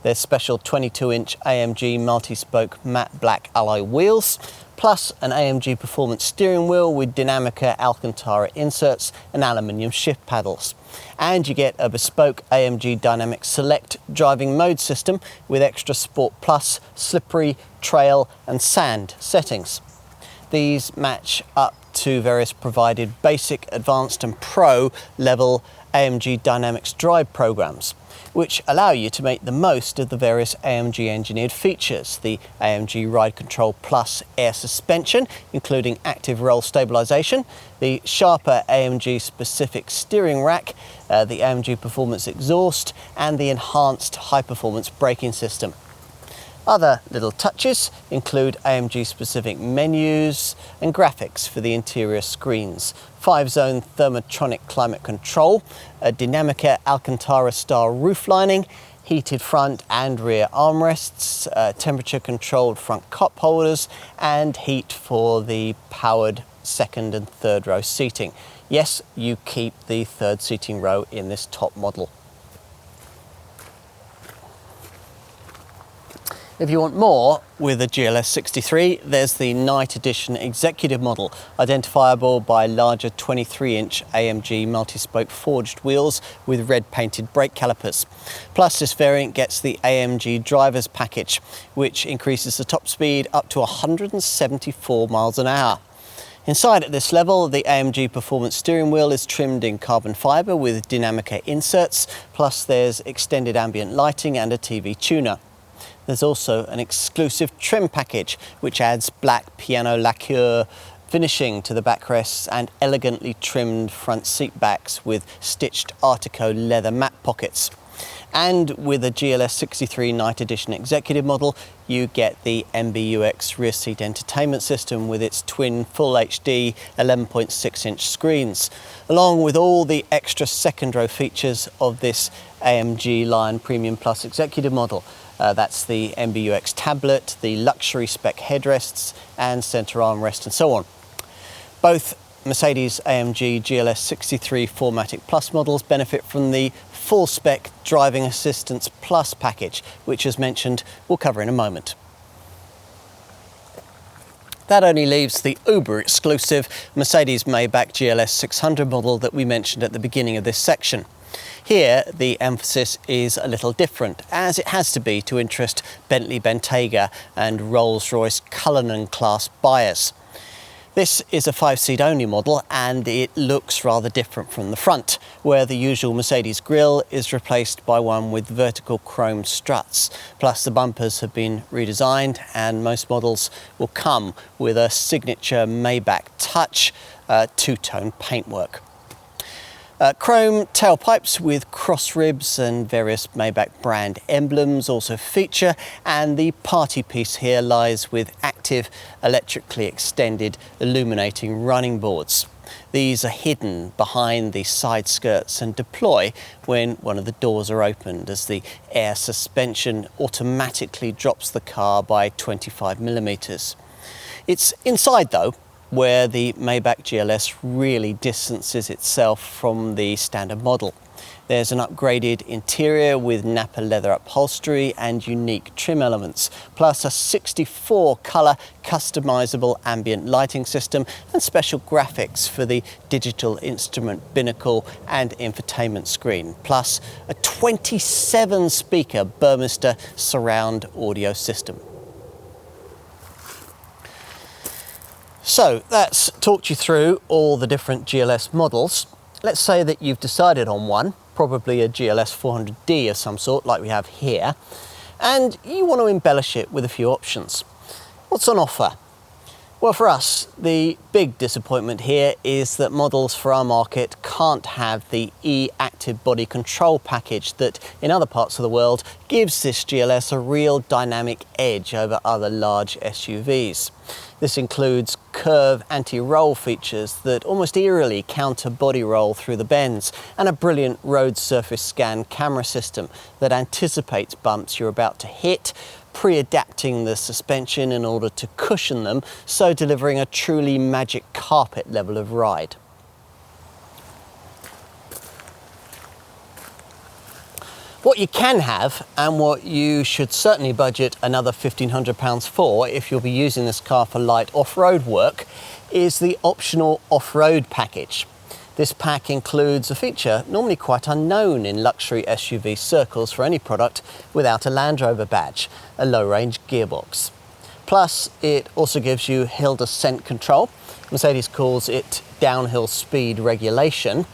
S1: There's special 22-inch AMG multi-spoke matte black alloy wheels, plus an AMG performance steering wheel with Dinamica Alcantara inserts and aluminium shift paddles. And you get a bespoke AMG Dynamic Select driving mode system with extra Sport Plus, slippery, trail and sand settings. These match up to various provided basic, advanced and pro level AMG Dynamics drive programs, which allow you to make the most of the various AMG engineered features. The AMG Ride Control Plus air suspension, including active roll stabilisation, the sharper AMG specific steering rack, the AMG Performance exhaust, and the enhanced high-performance braking system. Other little touches include AMG specific menus and graphics for the interior screens, 5-zone thermotronic climate control, a Dinamica Alcantara style roof lining, heated front and rear armrests, temperature controlled front cup holders, and heat for the powered second and third row seating. Yes, you keep the third seating row in this top model. If you want more with the GLS 63, there's the Night Edition Executive model, identifiable by larger 23-inch AMG multi-spoke forged wheels with red painted brake calipers. Plus, this variant gets the AMG Drivers Package, which increases the top speed up to 174 miles an hour. Inside at this level, the AMG Performance steering wheel is trimmed in carbon fibre with Dinamica inserts, plus there's extended ambient lighting and a TV tuner. There's also an exclusive trim package which adds black piano lacquer finishing to the backrests and elegantly trimmed front seat backs with stitched Artico leather mat pockets. And with a GLS 63 Night Edition Executive model, you get the MBUX rear seat entertainment system with its twin full HD 11.6-inch screens, along with all the extra second row features of this AMG Lion Premium Plus Executive model. That's the MBUX tablet, the luxury spec headrests and centre armrest and so on. Both Mercedes AMG GLS 63 4MATIC Plus models benefit from the full spec Driving Assistance Plus package, which as mentioned we'll cover in a moment. That only leaves the uber exclusive Mercedes Maybach GLS 600 model that we mentioned at the beginning of this section. Here, the emphasis is a little different, as it has to be to interest Bentley Bentayga and Rolls-Royce Cullinan class buyers. This is a 5-seat only model and it looks rather different from the front, where the usual Mercedes grille is replaced by one with vertical chrome struts. Plus the bumpers have been redesigned and most models will come with a signature Maybach touch two-tone paintwork. Chrome tailpipes with cross ribs and various Maybach brand emblems also feature, and the party piece here lies with active electrically extended illuminating running boards. These are hidden behind the side skirts and deploy when one of the doors are opened, as the air suspension automatically drops the car by 25mm. It's inside though where the Maybach GLS really distances itself from the standard model. There's an upgraded interior with Napa leather upholstery and unique trim elements, plus a 64 colour customizable ambient lighting system and special graphics for the digital instrument binnacle and infotainment screen, plus a 27 speaker Burmester surround audio system. So that's talked you through all the different GLS models. Let's say that you've decided on one, probably a GLS 400D of some sort like we have here, and you want to embellish it with a few options. What's on offer? Well, for us, the big disappointment here is that models for our market can't have the E-Active Body Control package that in other parts of the world gives this GLS a real dynamic edge over other large SUVs. This includes curve anti-roll features that almost eerily counter body roll through the bends, and a brilliant road surface scan camera system that anticipates bumps you're about to hit, pre-adapting the suspension in order to cushion them, so delivering a truly magic carpet level of ride. What you can have, and what you should certainly budget another £1,500 for if you'll be using this car for light off-road work, is the optional off-road package. This pack includes a feature normally quite unknown in luxury SUV circles for any product without a Land Rover badge, a low-range gearbox. Plus, it also gives you hill descent control. Mercedes calls it downhill speed regulation.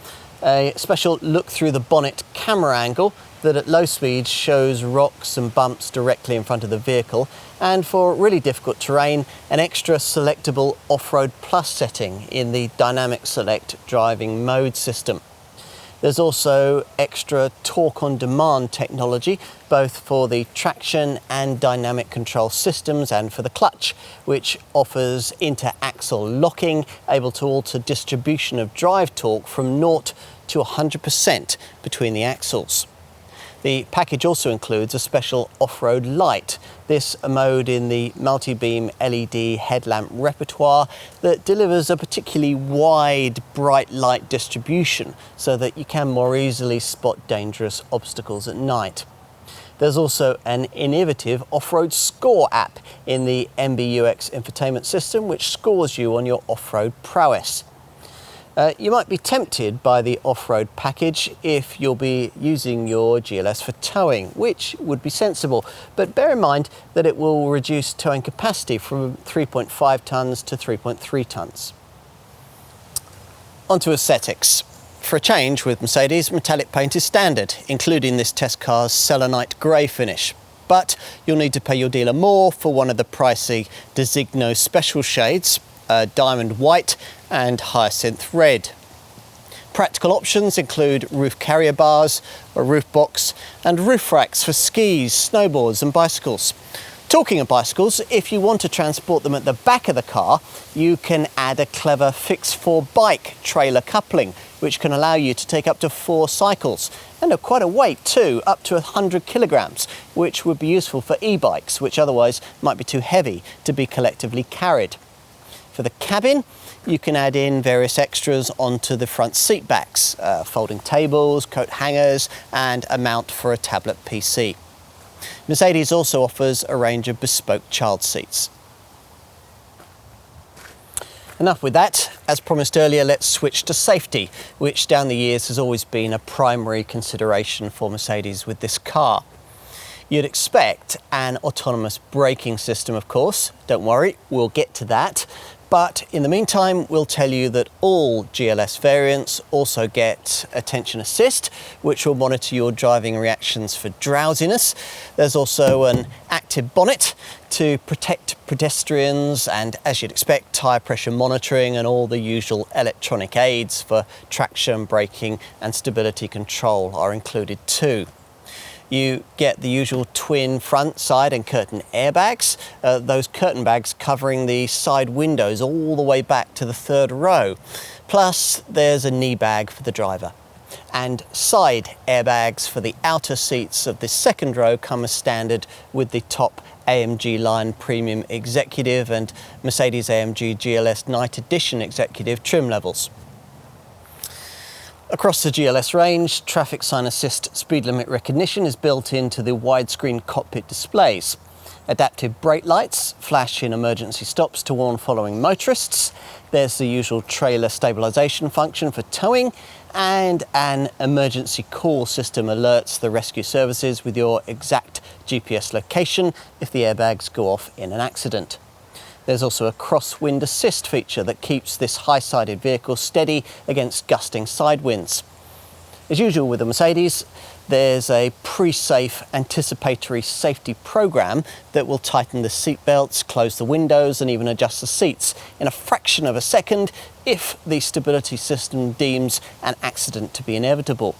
S1: a special look through the bonnet camera angle that at low speeds shows rocks and bumps directly in front of the vehicle, and for really difficult terrain, an extra selectable off-road plus setting in the dynamic select driving mode system. There's also extra torque on demand technology, both for the traction and dynamic control systems and for the clutch, which offers inter-axle locking, able to alter distribution of drive torque from 0 to 100% between the axles. The package also includes a special off-road light, this a mode in the multi-beam LED headlamp repertoire that delivers a particularly wide bright light distribution so that you can more easily spot dangerous obstacles at night. There's also an innovative off-road score app in the MBUX infotainment system which scores you on your off-road prowess. You might be tempted by the off-road package if you'll be using your GLS for towing, which would be sensible, but bear in mind that it will reduce towing capacity from 3.5 tonnes to 3.3 tonnes. On to aesthetics. For a change with Mercedes, metallic paint is standard, including this test car's selenite grey finish. But you'll need to pay your dealer more for one of the pricey Designo special shades, diamond white and hyacinth red. Practical options include roof carrier bars, a roof box and roof racks for skis, snowboards and bicycles. Talking of bicycles, if you want to transport them at the back of the car, you can add a clever fix-for-bike trailer coupling, which can allow you to take up to 4 cycles, and quite a weight too, up to 100 kilograms, which would be useful for e-bikes, which otherwise might be too heavy to be collectively carried. For the cabin, you can add in various extras onto the front seat backs, folding tables, coat hangers, and a mount for a tablet PC. Mercedes also offers a range of bespoke child seats. Enough with that. As promised earlier, let's switch to safety, which down the years has always been a primary consideration for Mercedes with this car. You'd expect an autonomous braking system, of course. Don't worry, we'll get to that. But in the meantime, we'll tell you that all GLS variants also get attention assist, which will monitor your driving reactions for drowsiness. There's also an active bonnet to protect pedestrians, and as you'd expect, tyre pressure monitoring and all the usual electronic aids for traction, braking and stability control are included too. You get the usual twin front, side and curtain airbags, those curtain bags covering the side windows all the way back to the 3rd row. Plus there's a knee bag for the driver. And side airbags for the outer seats of the 2nd row come as standard with the top AMG line Premium Executive and Mercedes-AMG GLS Night Edition Executive trim levels. Across the GLS range, traffic sign assist speed limit recognition is built into the widescreen cockpit displays. Adaptive brake lights flash in emergency stops to warn following motorists. There's the usual trailer stabilisation function for towing, and an emergency call system alerts the rescue services with your exact GPS location if the airbags go off in an accident. There's also a crosswind assist feature that keeps this high-sided vehicle steady against gusting side winds. As usual with the Mercedes, there's a pre-safe anticipatory safety program that will tighten the seat belts, close the windows and even adjust the seats in a fraction of a second if the stability system deems an accident to be inevitable.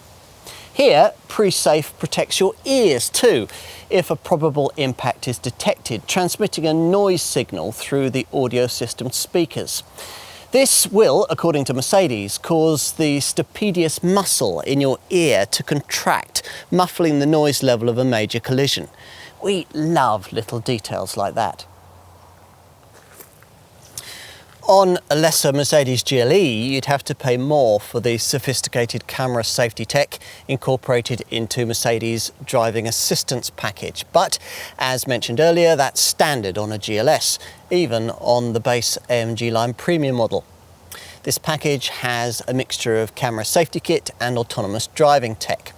S1: Here, pre-safe protects your ears too if a probable impact is detected, transmitting a noise signal through the audio system speakers. This will, according to Mercedes, cause the stapedius muscle in your ear to contract, muffling the noise level of a major collision. We love little details like that. On a lesser Mercedes GLE, you'd have to pay more for the sophisticated camera safety tech incorporated into Mercedes' driving assistance package. But, as mentioned earlier, that's standard on a GLS, even on the base AMG line premium model. This package has a mixture of camera safety kit and autonomous driving tech.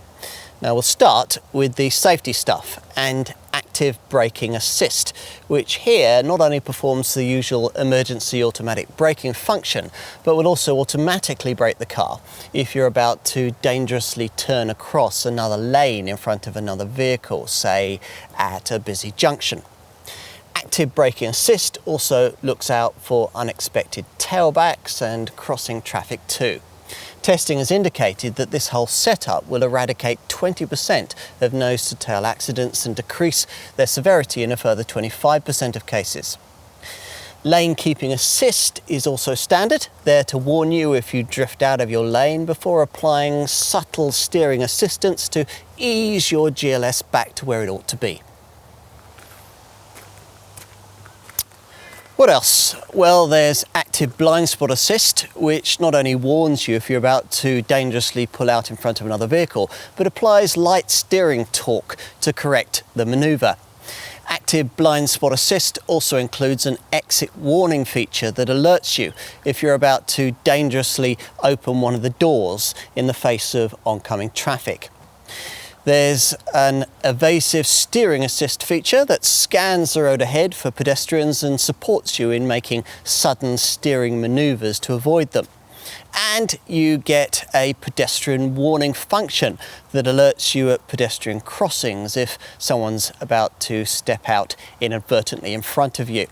S1: Now we'll start with the safety stuff and active braking assist, which here not only performs the usual emergency automatic braking function, but will also automatically brake the car if you're about to dangerously turn across another lane in front of another vehicle, say at a busy junction. Active braking assist also looks out for unexpected tailbacks and crossing traffic too. Testing has indicated that this whole setup will eradicate 20% of nose-to-tail accidents and decrease their severity in a further 25% of cases. Lane keeping assist is also standard, there to warn you if you drift out of your lane before applying subtle steering assistance to ease your GLS back to where it ought to be. What else? Well, there's active blind spot assist, which not only warns you if you're about to dangerously pull out in front of another vehicle, but applies light steering torque to correct the maneuver. Active blind spot assist also includes an exit warning feature that alerts you if you're about to dangerously open one of the doors in the face of oncoming traffic. There's an evasive steering assist feature that scans the road ahead for pedestrians and supports you in making sudden steering maneuvers to avoid them. And you get a pedestrian warning function that alerts you at pedestrian crossings if someone's about to step out inadvertently in front of you.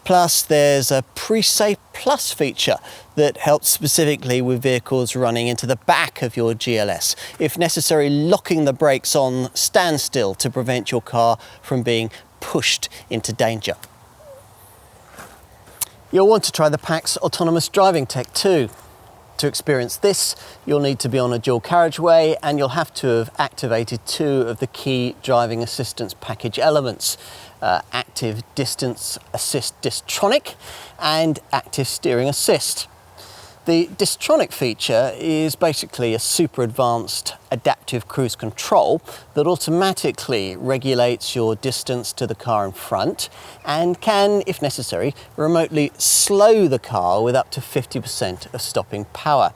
S1: Plus, there's a Pre-Safe Plus feature that helps specifically with vehicles running into the back of your GLS, if necessary locking the brakes on standstill to prevent your car from being pushed into danger. You'll want to try the pack's autonomous driving tech too. To experience this, you'll need to be on a dual carriageway and you'll have to have activated 2 of the key driving assistance package elements. Active Distance Assist Distronic and Active Steering Assist. The Distronic feature is basically a super advanced adaptive cruise control that automatically regulates your distance to the car in front and can, if necessary, remotely slow the car with up to 50% of stopping power.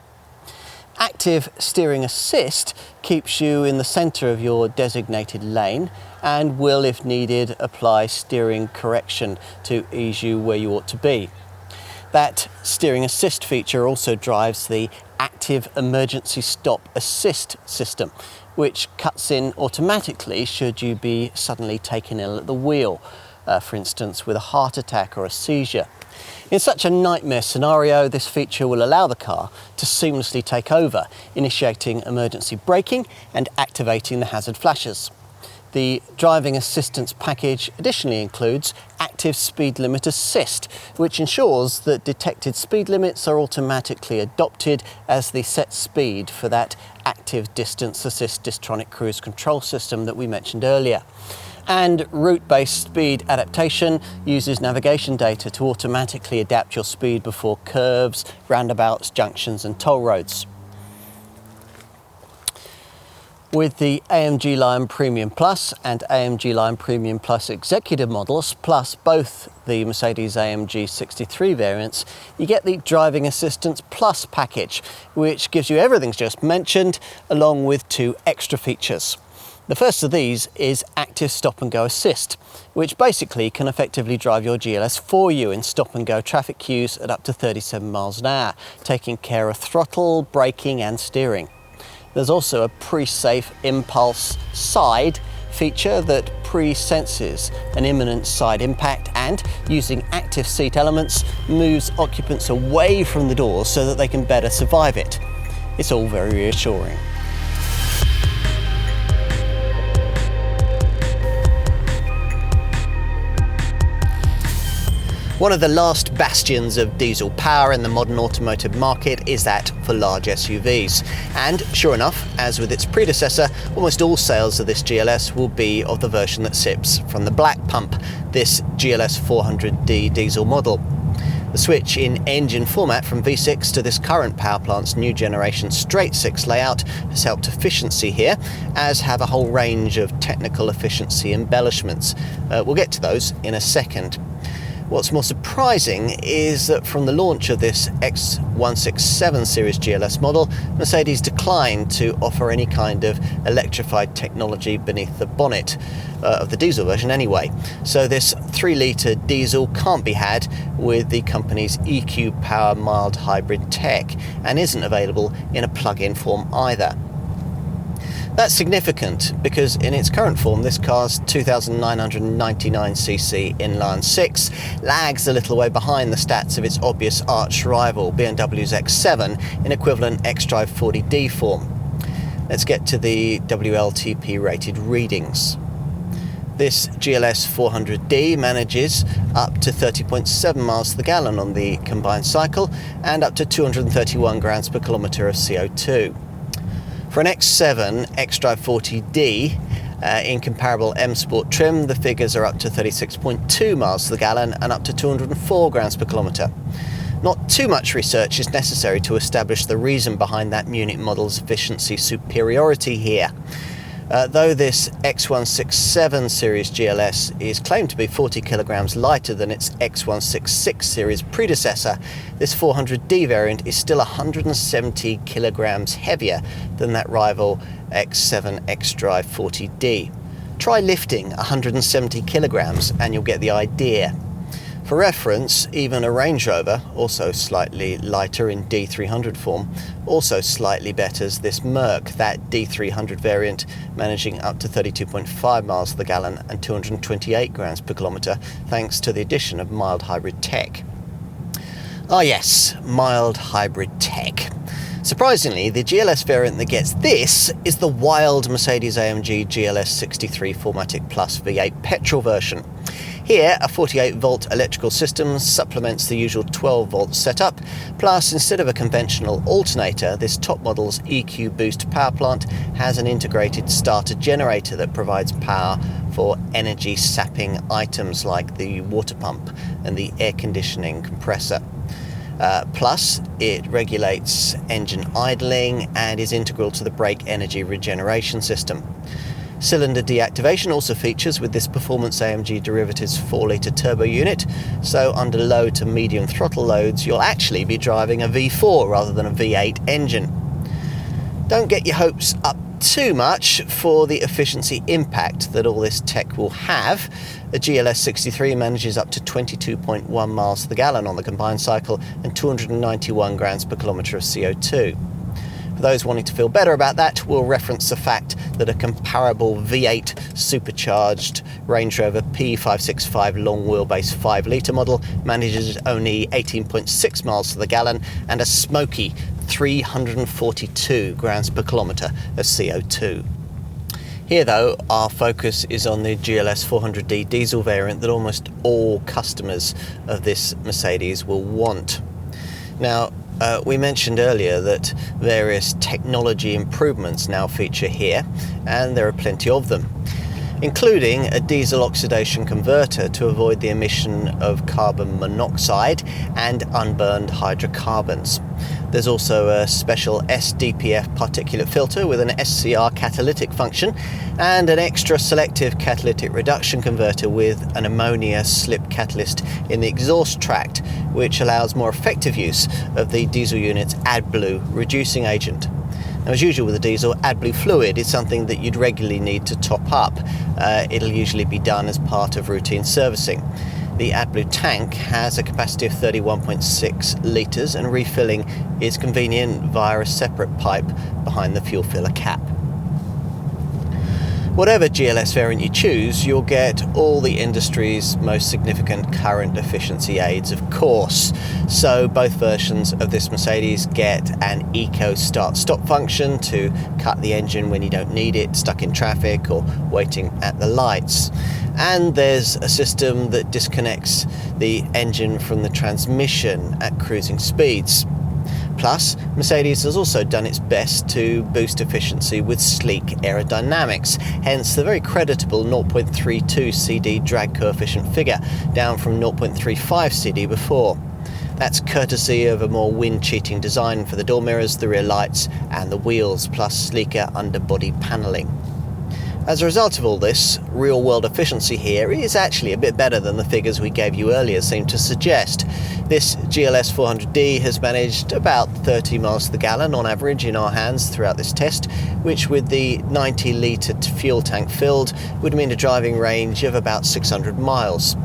S1: Active Steering Assist keeps you in the centre of your designated lane and will, if needed, apply steering correction to ease you where you ought to be. That steering assist feature also drives the Active Emergency Stop Assist system, which cuts in automatically should you be suddenly taken ill at the wheel, for instance with a heart attack or a seizure. In such a nightmare scenario, this feature will allow the car to seamlessly take over, initiating emergency braking and activating the hazard flashes. The driving assistance package additionally includes Active Speed Limit Assist, which ensures that detected speed limits are automatically adopted as the set speed for that Active Distance Assist Distronic cruise control system that we mentioned earlier. And route-based speed adaptation uses navigation data to automatically adapt your speed before curves, roundabouts, junctions and toll roads. With the AMG Line Premium Plus and AMG Line Premium Plus Executive models, plus both the Mercedes-AMG 63 variants, you get the Driving Assistance Plus package, which gives you everything just mentioned, along with 2 extra features. The first of these is Active Stop and Go Assist, which basically can effectively drive your GLS for you in stop and go traffic queues at up to 37 miles an hour, taking care of throttle, braking and steering. There's also a pre-safe impulse side feature that pre-senses an imminent side impact and, using active seat elements, moves occupants away from the door so that they can better survive it. It's all very reassuring. One of the last bastions of diesel power in the modern automotive market is that for large SUVs. And sure enough, as with its predecessor, almost all sales of this GLS will be of the version that sips from the black pump, this GLS 400D diesel model. The switch in engine format from V6 to this current power plant's new generation straight 6 layout has helped efficiency here, as have a whole range of technical efficiency embellishments. We'll get to those in a second. What's more surprising is that from the launch of this X167 series GLS model, Mercedes declined to offer any kind of electrified technology beneath the bonnet, of the diesel version anyway. So this 3-litre diesel can't be had with the company's EQ Power mild hybrid tech, and isn't available in a plug-in form either. That's significant because in its current form, this car's 2,999cc inline 6 lags a little way behind the stats of its obvious arch rival BMW's X7 in equivalent xDrive 40D form. Let's get to the Wltp rated readings. This GLS 400D manages up to 30.7 miles to the gallon on the combined cycle and up to 231 grams per kilometre of CO2. For an X7 xDrive 40D in comparable M Sport trim, the figures are up to 36.2 miles to the gallon and up to 204 grams per kilometre. Not too much research is necessary to establish the reason behind that Munich model's efficiency superiority here. Though this X167 series GLS is claimed to be 40 kilograms lighter than its X166 series predecessor, this 400D variant is still 170 kilograms heavier than that rival X7 xDrive 40D. Try lifting 170 kilograms and you'll get the idea. For reference, even a Range Rover, also slightly lighter in D300 form, also slightly betters this Merc, that D300 variant managing up to 32.5 miles to the gallon and 228 grams per kilometre thanks to the addition of mild hybrid tech. Ah yes, mild hybrid tech. Surprisingly, the GLS variant that gets this is the wild Mercedes-AMG GLS 63 4MATIC Plus V8 petrol version. Here, a 48-volt electrical system supplements the usual 12-volt setup, plus instead of a conventional alternator, this top model's EQ Boost power plant has an integrated starter generator that provides power for energy-sapping items like the water pump and the air conditioning compressor. Plus, it regulates engine idling and is integral to the brake energy regeneration system. Cylinder deactivation also features with this Performance AMG Derivatives 4-litre turbo unit, so under low to medium throttle loads you'll actually be driving a V4 rather than a V8 engine. Don't get your hopes up too much for the efficiency impact that all this tech will have. A GLS 63 manages up to 22.1 miles to the gallon on the combined cycle and 291 grams per kilometre of CO2. For those wanting to feel better about that, we'll reference the fact that a comparable V8 supercharged Range Rover P565 long wheelbase 5-litre model manages only 18.6 miles to the gallon and a smoky 342 grams per kilometre of CO2. Here though, our focus is on the GLS 400D diesel variant that almost all customers of this Mercedes will want. Now, we mentioned earlier that various technology improvements now feature here, and there are plenty of them, including a diesel oxidation converter to avoid the emission of carbon monoxide and unburned hydrocarbons. There's also a special SDPF particulate filter with an SCR catalytic function and an extra selective catalytic reduction converter with an ammonia slip catalyst in the exhaust tract, which allows more effective use of the diesel unit's AdBlue reducing agent. Now, as usual with the diesel, AdBlue fluid is something that you'd regularly need to top up. It'll usually be done as part of routine servicing. The AdBlue tank has a capacity of 31.6 litres and refilling is convenient via a separate pipe behind the fuel filler cap. Whatever GLS variant you choose, you'll get all the industry's most significant current efficiency aids, of course. So both versions of this Mercedes get an eco start-stop function to cut the engine when you don't need it, stuck in traffic or waiting at the lights. And there's a system that disconnects the engine from the transmission at cruising speeds. Plus, Mercedes has also done its best to boost efficiency with sleek aerodynamics, hence the very creditable 0.32 CD drag coefficient figure, down from 0.35 CD before. That's courtesy of a more wind-cheating design for the door mirrors, the rear lights and the wheels, plus sleeker underbody panelling. As a result of all this, real-world efficiency here is actually a bit better than the figures we gave you earlier seem to suggest. This GLS 400D has managed about 30 miles to the gallon on average in our hands throughout this test, which with the 90-litre fuel tank filled would mean a driving range of about 600 miles.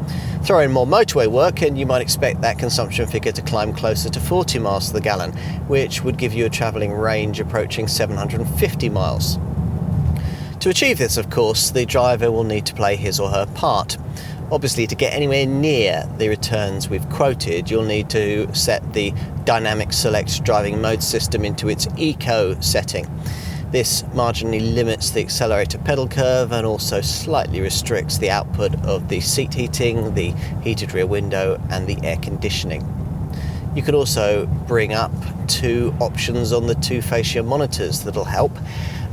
S1: Throw in more motorway work and you might expect that consumption figure to climb closer to 40 miles to the gallon, which would give you a travelling range approaching 750 miles. To achieve this, of course, the driver will need to play his or her part. Obviously, to get anywhere near the returns we've quoted, you'll need to set the Dynamic Select driving mode system into its Eco setting. This marginally limits the accelerator pedal curve and also slightly restricts the output of the seat heating, the heated rear window and the air conditioning. You can also bring up two options on the two fascia monitors that'll help.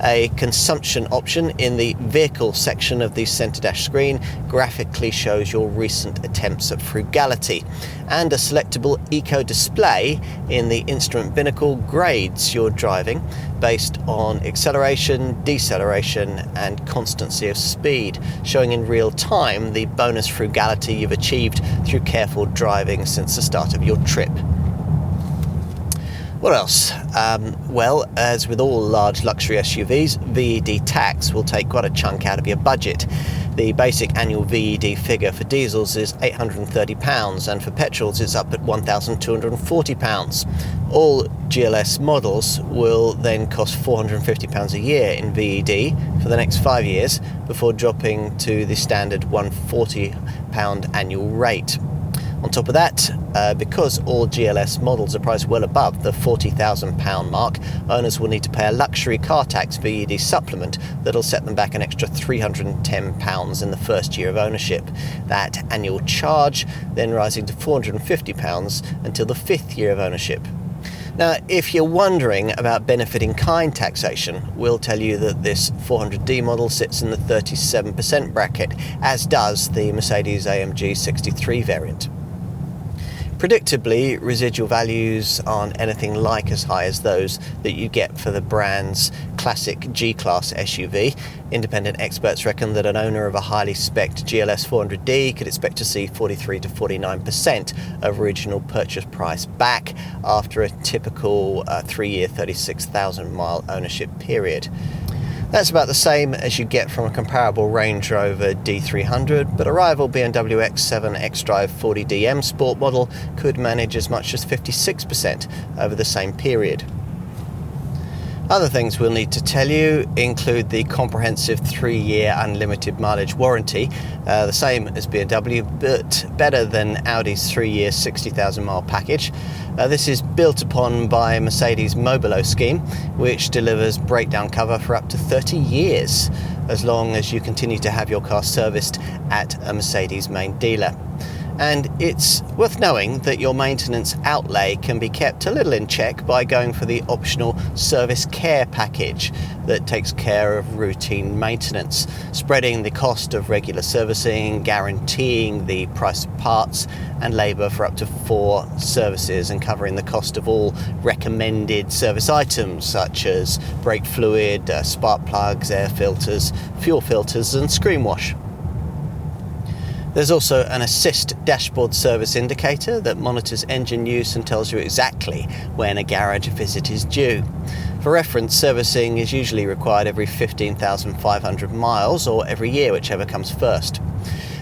S1: A consumption option in the vehicle section of the centre dash screen graphically shows your recent attempts at frugality, and a selectable eco display in the instrument binnacle grades your driving based on acceleration, deceleration and constancy of speed, showing in real time the bonus frugality you've achieved through careful driving since the start of your trip. What else? Well, as with all large luxury SUVs, VED tax will take quite a chunk out of your budget. The basic annual VED figure for diesels is £830 and for petrols it's up at £1,240. All GLS models will then cost £450 a year in VED for the next 5 years before dropping to the standard £140 annual rate. On top of that, because all GLS models are priced well above the £40,000 mark, owners will need to pay a luxury car tax VED supplement that'll set them back an extra £310 in the first year of ownership. That annual charge then rising to £450 until the 5th year of ownership. Now, if you're wondering about benefit-in kind taxation, we'll tell you that this 400D model sits in the 37% bracket, as does the Mercedes AMG 63 variant. Predictably, residual values aren't anything like as high as those that you get for the brand's classic G-Class SUV. Independent experts reckon that an owner of a highly spec'd GLS 400D could expect to see 43 to 49% of original purchase price back after a typical 3-year, 36,000 mile ownership period. That's about the same as you get from a comparable Range Rover D300, but a rival BMW X7 xDrive 40DM Sport model could manage as much as 56% over the same period. Other things we'll need to tell you include the comprehensive 3-year unlimited mileage warranty, the same as BMW, but better than Audi's 3-year 60,000 mile package. This is built upon by Mercedes' Mobilo scheme, which delivers breakdown cover for up to 30 years, as long as you continue to have your car serviced at a Mercedes main dealer. And it's worth knowing that your maintenance outlay can be kept a little in check by going for the optional service care package that takes care of routine maintenance, spreading the cost of regular servicing, guaranteeing the price of parts and labour for up to 4 services, and covering the cost of all recommended service items such as brake fluid, spark plugs, air filters, fuel filters and screen wash. There's also an assist dashboard service indicator that monitors engine use and tells you exactly when a garage visit is due. For reference, servicing is usually required every 15,500 miles or every year, whichever comes first.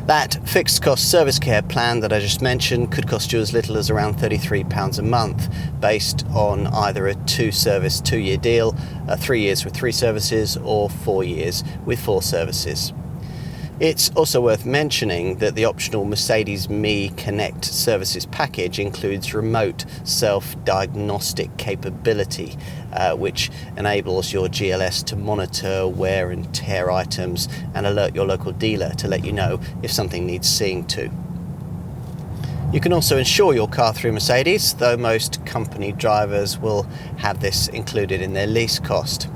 S1: That fixed cost service care plan that I just mentioned could cost you as little as around £33 a month, based on either a 2-service 2-year deal, 3 years with 3 services, or 4 years with 4 services. It's also worth mentioning that the optional Mercedes Me Connect services package includes remote self-diagnostic capability, which enables your GLS to monitor wear and tear items and alert your local dealer to let you know if something needs seeing to. You can also insure your car through Mercedes, though most company drivers will have this included in their lease cost.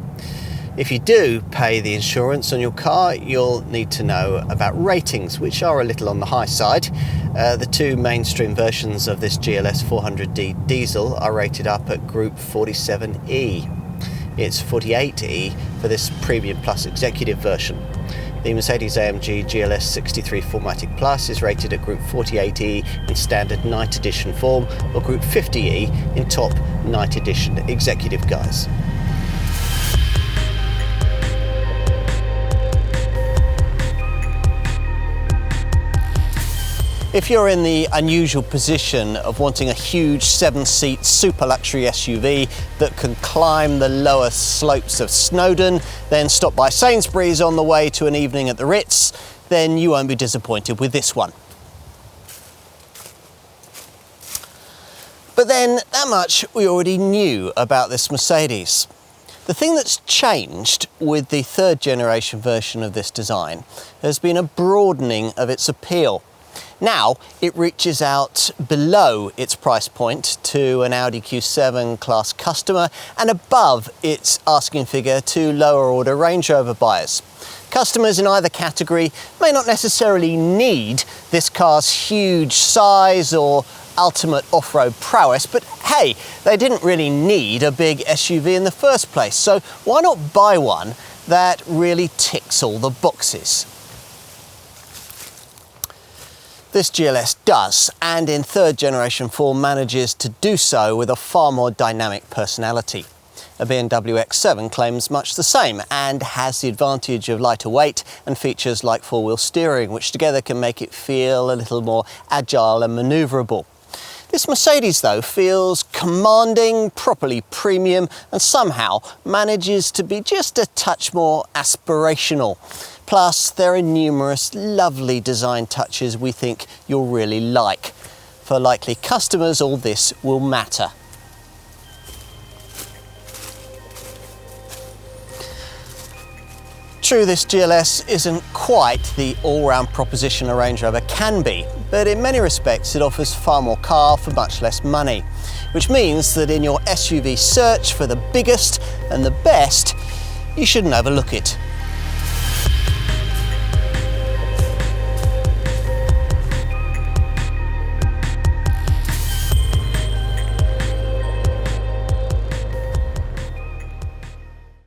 S1: If you do pay the insurance on your car, you'll need to know about ratings, which are a little on the high side. The 2 mainstream versions of this GLS 400D diesel are rated up at Group 47E. It's 48E for this Premium Plus Executive version. The Mercedes-AMG GLS 63 4MATIC Plus is rated at Group 48E in standard Night Edition form or Group 50E in top Night Edition executive guise. If you're in the unusual position of wanting a huge 7-seat super luxury SUV that can climb the lower slopes of Snowdon, then stop by Sainsbury's on the way to an evening at the Ritz, then you won't be disappointed with this one. But then, that much we already knew about this Mercedes. The thing that's changed with the third generation version of this design has been a broadening of its appeal. Now it reaches out below its price point to an Audi Q7 class customer and above its asking figure to lower order Range Rover buyers. Customers in either category may not necessarily need this car's huge size or ultimate off-road prowess, but hey, they didn't really need a big SUV in the first place, so why not buy one that really ticks all the boxes? This GLS does, and in third generation form manages to do so with a far more dynamic personality. A BMW X7 claims much the same and has the advantage of lighter weight and features like four-wheel steering, which together can make it feel a little more agile and manoeuvrable. This Mercedes, though, feels commanding, properly premium, and somehow manages to be just a touch more aspirational. Plus, there are numerous lovely design touches we think you'll really like. For likely customers, all this will matter. True, this GLS isn't quite the all-round proposition a Range Rover can be, but in many respects it offers far more car for much less money, which means that in your SUV search for the biggest and the best, you shouldn't overlook it.